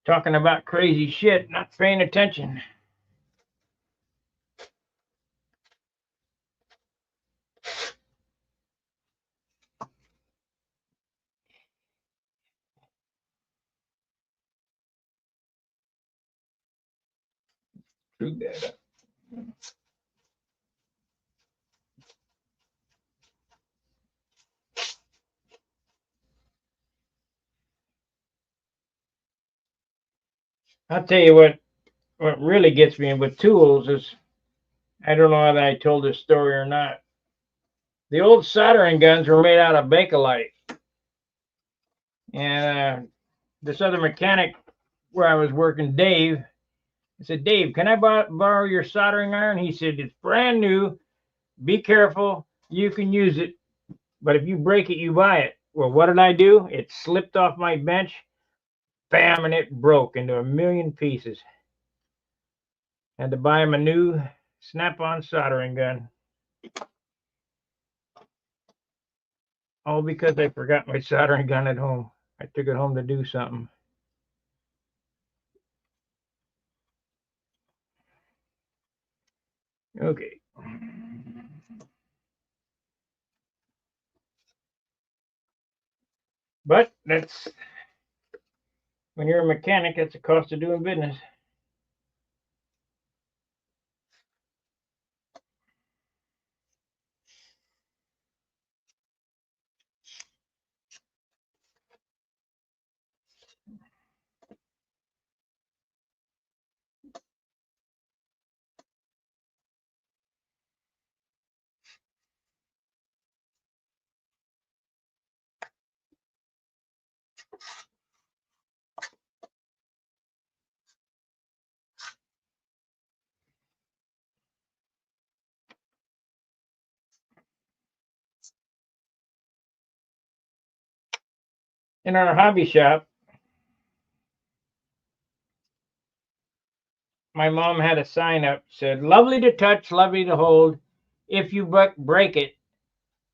Talking about crazy shit, not paying attention. Screw that up. I'll tell you what really gets me with tools is, I don't know whether I told this story or not. The old soldering guns were made out of Bakelite. And this other mechanic where I was working, Dave, I said, Dave, can I borrow your soldering iron? He said, it's brand new. Be careful. You can use it. But if you break it, you buy it. Well, what did I do? It slipped off my bench. Bam, and it broke into a million pieces. Had to buy him a new snap-on soldering gun. All because I forgot my soldering gun at home. I took it home to do something. Okay. But that's, when you're a mechanic, that's the cost of doing business. In our hobby shop, my mom had a sign up, said, lovely to touch, lovely to hold. If you break it,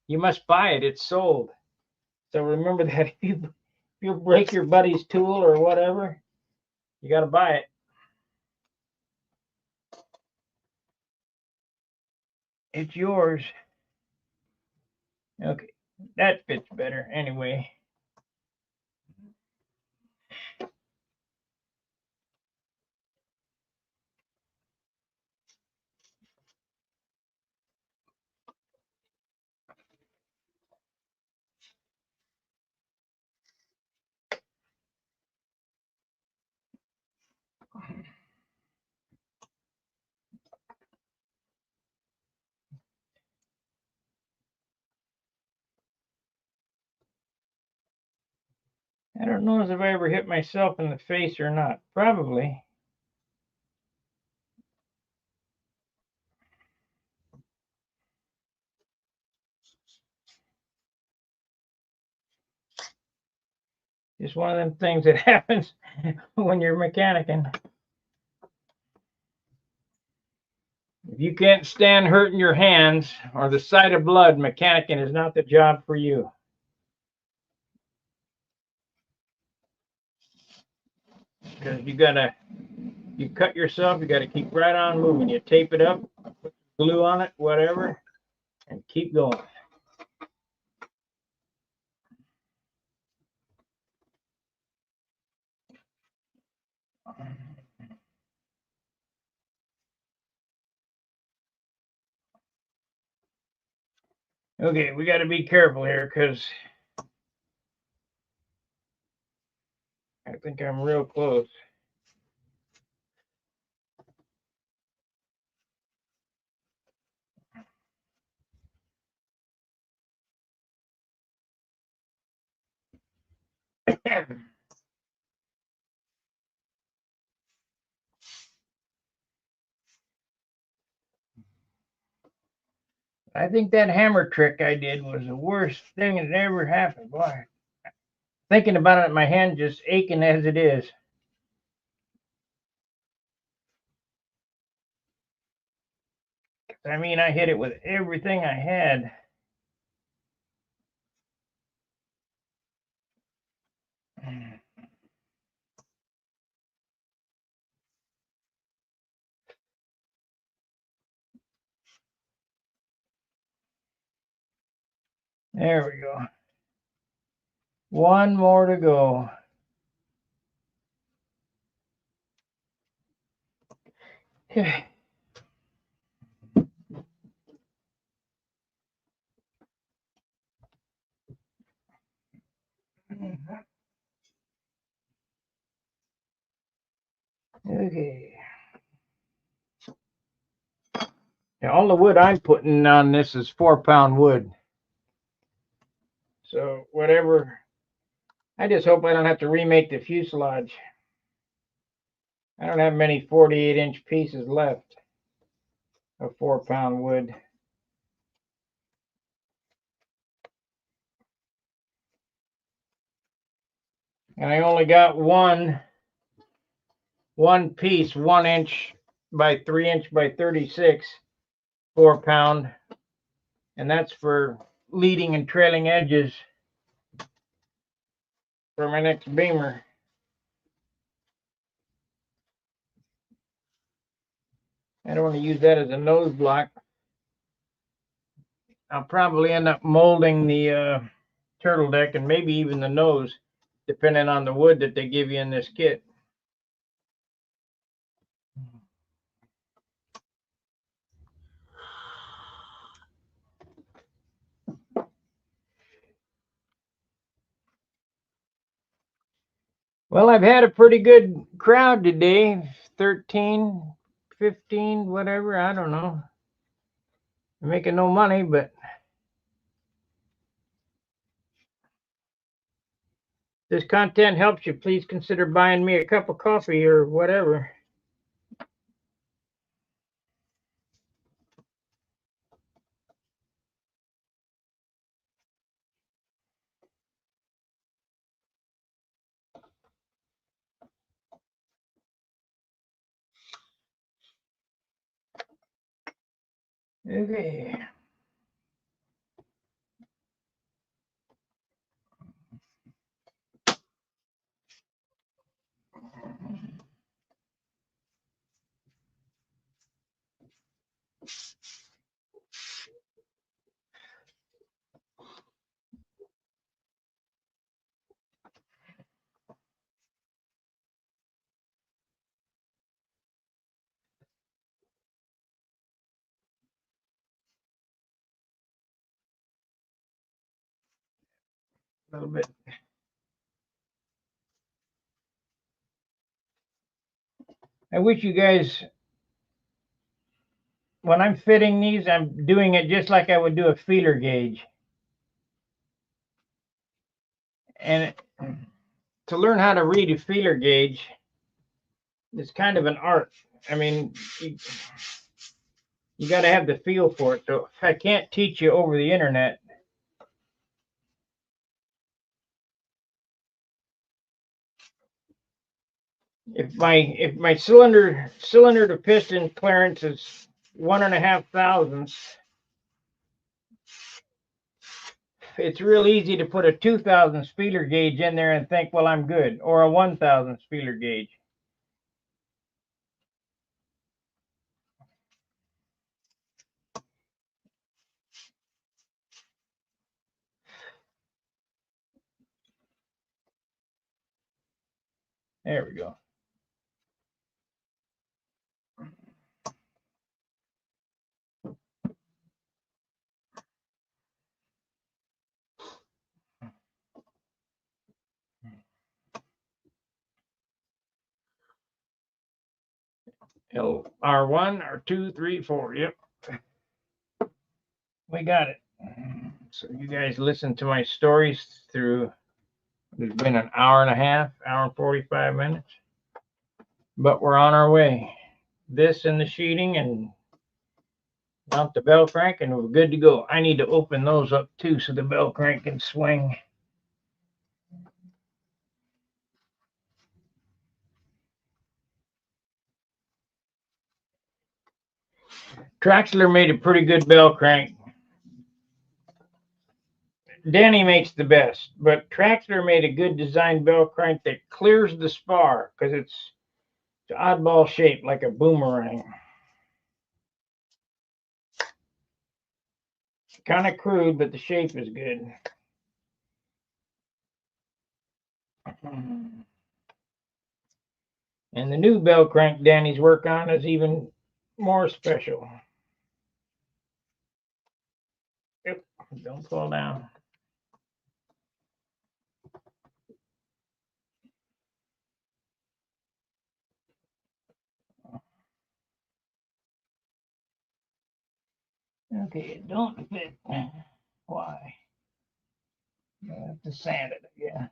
you must buy it. It's sold. So remember that if you break your buddy's tool or whatever, you got to buy it. It's yours. Okay, that fits better anyway. I don't know if I ever hit myself in the face or not. Probably. Just one of them things that happens when you're mechanicking. you can't stand hurting your hands or the sight of blood, mechanicking is not the job for you. Because you cut yourself, you gotta keep right on moving. You tape it up, put glue on it, whatever, and keep going. Okay, we got to be careful here because I think I'm real close. I think that hammer trick I did was the worst thing that ever happened. Boy, thinking about it, my hand just aching as it is. I mean, I hit it with everything I had. There we go. One more to go. Okay. Okay. Now, all the wood I'm putting on this is 4-pound wood. So whatever, I just hope I don't have to remake the fuselage. I don't have many 48-inch pieces left of 4-pound wood. And I only got one piece, 1 inch by 3 inch by 36, 4-pound. And that's for leading and trailing edges for my next beamer. I don't want to use that as a nose block. I'll probably end up molding the turtle deck and maybe even the nose, depending on the wood that they give you in this kit. Well, I've had a pretty good crowd today, 13, 15, whatever, I don't know. I'm making no money, but if this content helps you, please consider buying me a cup of coffee or whatever. Okay. A little bit. I wish you guys, when I'm fitting these, I'm doing it just like I would do a feeler gauge. And to learn how to read a feeler gauge is kind of an art. I mean, you got to have the feel for it. So if I can't teach you over the internet, if my cylinder to piston clearance is 1.5 thousandths. It's real easy to put a 2,000 feeler gauge in there and think, well, I'm good, or a 1,000 feeler gauge. There we go. R1, R2, 3, 4. Yep. We got it. So you guys listen to my stories through, it's been an hour and a half, hour and 45 minutes. But we're on our way. This and the sheeting and mount the bell crank and we're good to go. I need to open those up too so the bell crank can swing. Traxler made a pretty good bell crank. Danny makes the best, but Traxler made a good design bell crank that clears the spar because it's an oddball shape like a boomerang. Kind of crude, but the shape is good. And the new bell crank Danny's work on is even more special. Yep, don't fall down. Okay, it don't fit. Why? I have to sand it again.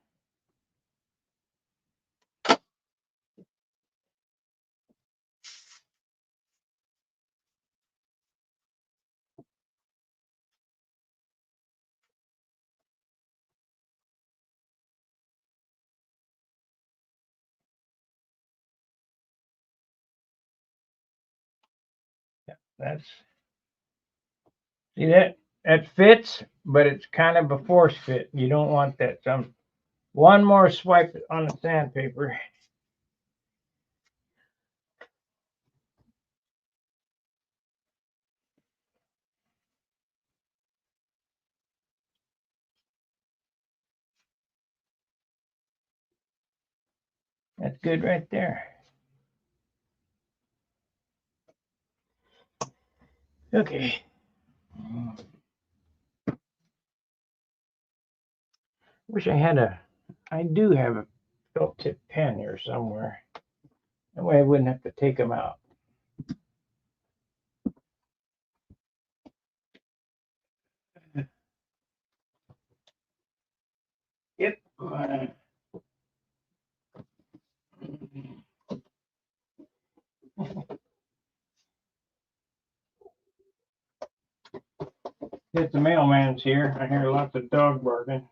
That's, see that? That fits, but it's kind of a force fit. You don't want that. So one more swipe on the sandpaper. That's good right there. Okay. Wish I had I do have a felt tip pen here somewhere. That way I wouldn't have to take them out. Yep. It's the mailman's here. I hear lots of dog barking.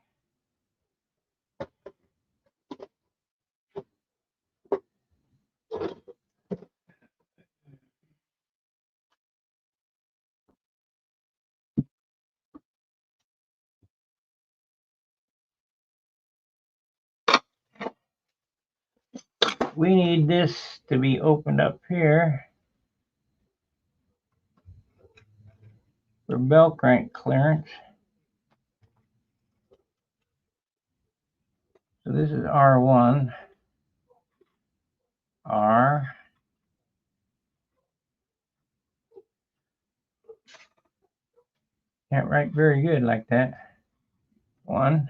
We need this to be opened up here for bell crank clearance. So this is R1, R. Can't write very good like that. 1.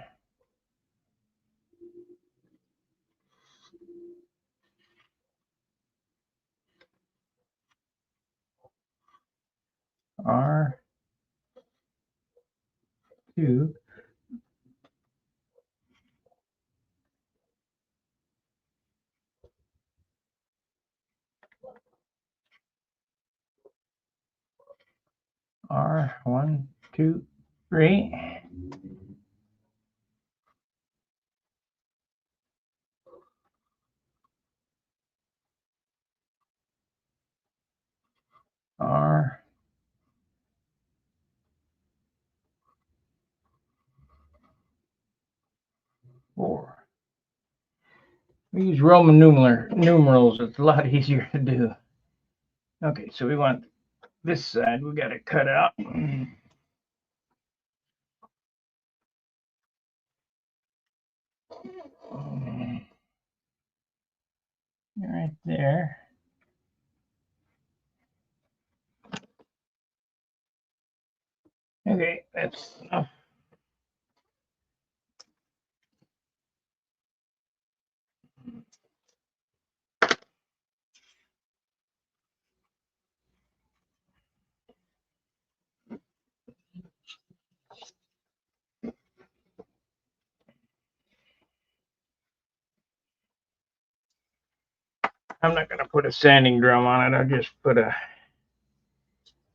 R2. R1, 2, 3. R. Four. We use Roman numerals. It's a lot easier to do. Okay, so we want this side. We got to cut out. Right there. Okay, that's enough. I'm not going to put a sanding drum on it. I'll just put a,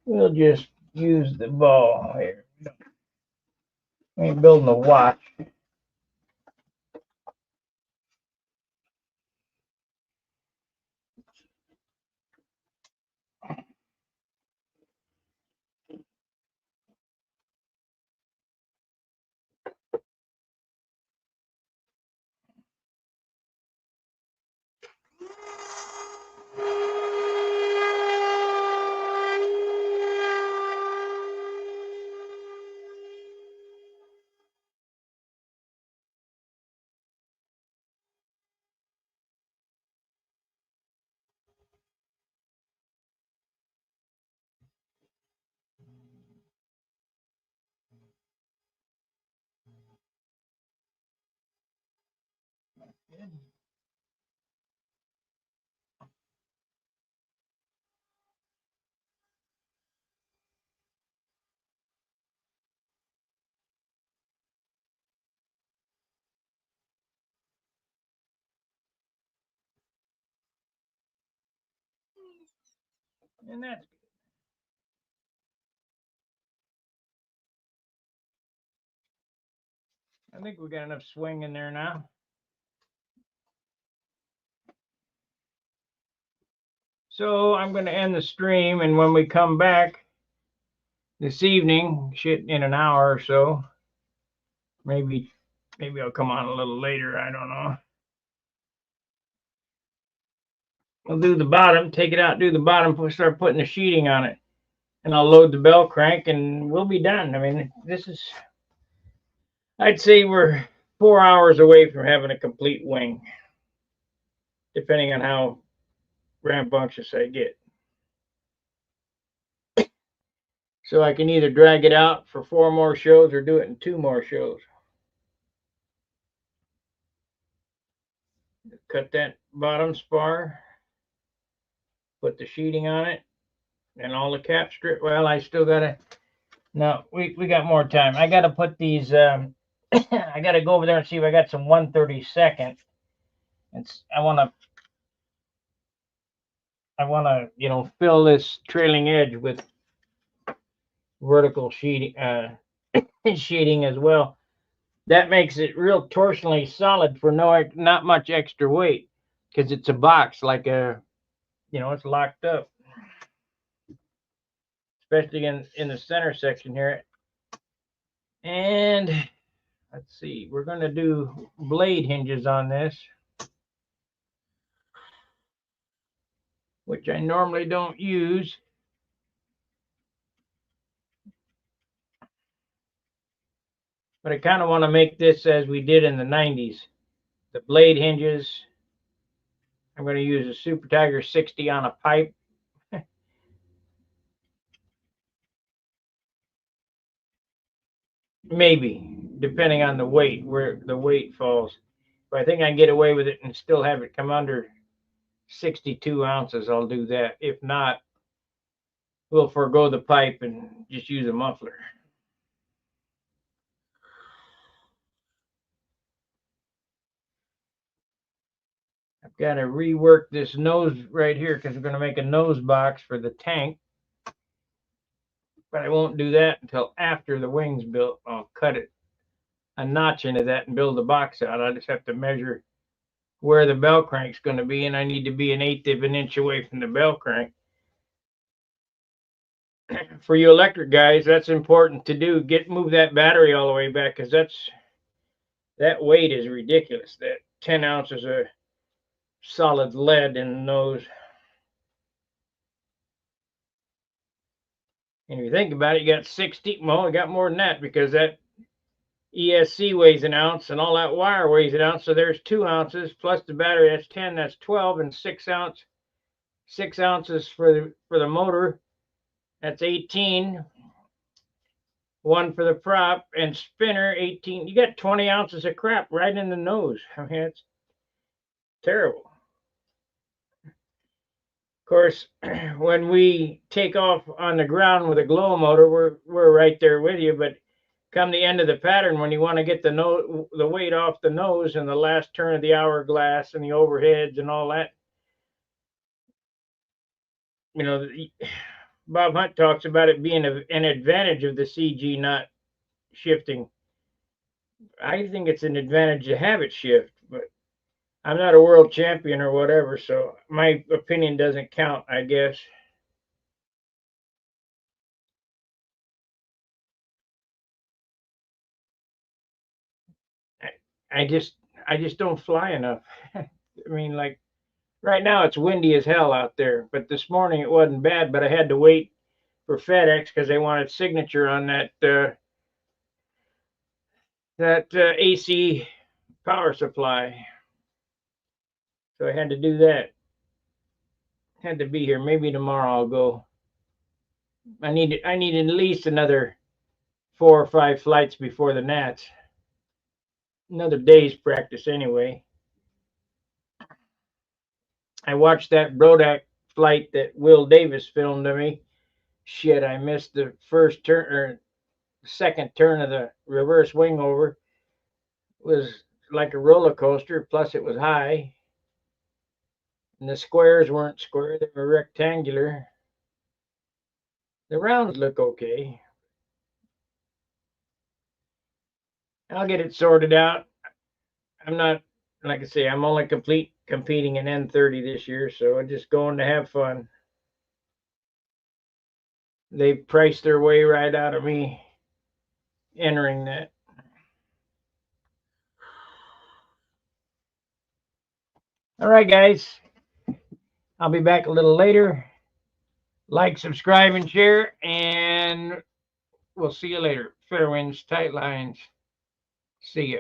we'll just use the ball here. We ain't building a watch. And that's good. I think we got enough swing in there now. So I'm going to end the stream, and when we come back this evening, shit, in an hour or so, maybe I'll come on a little later. I don't know. We'll do the bottom, take it out, do the bottom, start putting the sheeting on it, and I'll load the bell crank, and we'll be done. I mean, this is, I'd say we're 4 hours away from having a complete wing, depending on how rambunctious I get. So I can either drag it out for 4 more shows or do it in 2 more shows. Cut that bottom spar, put the sheeting on it, and all the cap strip. Well, I still gotta, no, we got more time. I gotta put these, I gotta go over there and see if I got some 1/32. I wanna, you know, fill this trailing edge with vertical sheeting, sheeting as well. That makes it real torsionally solid for not much extra weight, because it's a box, like a, you know, it's locked up, especially in the center section here. And let's see, we're going to do blade hinges on this, which I normally don't use. But I kind of want to make this as we did in the 90s. The blade hinges, I'm going to use a Super Tiger 60 on a pipe. Maybe, depending on the weight, where the weight falls. But I think I can get away with it and still have it come under 62 ounces. I'll do that. If not, we'll forego the pipe and just use a muffler. I've got to rework this nose right here, because we're going to make a nose box for the tank. But I won't do that until after the wing's built. I'll cut it a notch into that and build the box out. I just have to measure where the bell crank's going to be, and I need to be 1/8 of an inch away from the bell crank. for you electric guys, that's important to do. Move that battery all the way back, because that weight is ridiculous. That 10 ounces of solid lead in the nose. And if you think about it, you got 60. Well, you got more than that, because that ESC weighs an ounce and all that wire weighs an ounce. So there's 2 ounces plus the battery. That's 10. That's 12, and 6 ounces for the motor. That's 18. 1 for the prop and spinner, 18. You got 20 ounces of crap right in the nose. I mean, it's terrible. Of course, when we take off on the ground with a glow motor, we're right there with you. But come the end of the pattern, when you want to get the weight off the nose and the last turn of the hourglass and the overheads and all that, you know, Bob Hunt talks about it being an advantage of the CG not shifting. I think it's an advantage to have it shift, but I'm not a world champion or whatever, so my opinion doesn't count, I guess. I just don't fly enough. I mean, like right now it's windy as hell out there, but this morning it wasn't bad. But I had to wait for FedEx because they wanted signature on that AC power supply, so I had to do that. Had to be here. Maybe tomorrow I'll go. I need at least another 4 or 5 flights before the Nats. Another day's practice anyway. I watched that Brodak flight that Will Davis filmed to me. Shit, I missed the first turn or second turn of the reverse wing over. It was like a roller coaster, plus it was high. And the squares weren't square, they were rectangular. The rounds look okay. I'll get it sorted out. I'm not, like I say, I'm only competing in N30 this year, so I'm just going to have fun. They priced their way right out of me entering that. All right, guys. I'll be back a little later. Like, subscribe, and share, and we'll see you later. Fair winds, tight lines. See ya.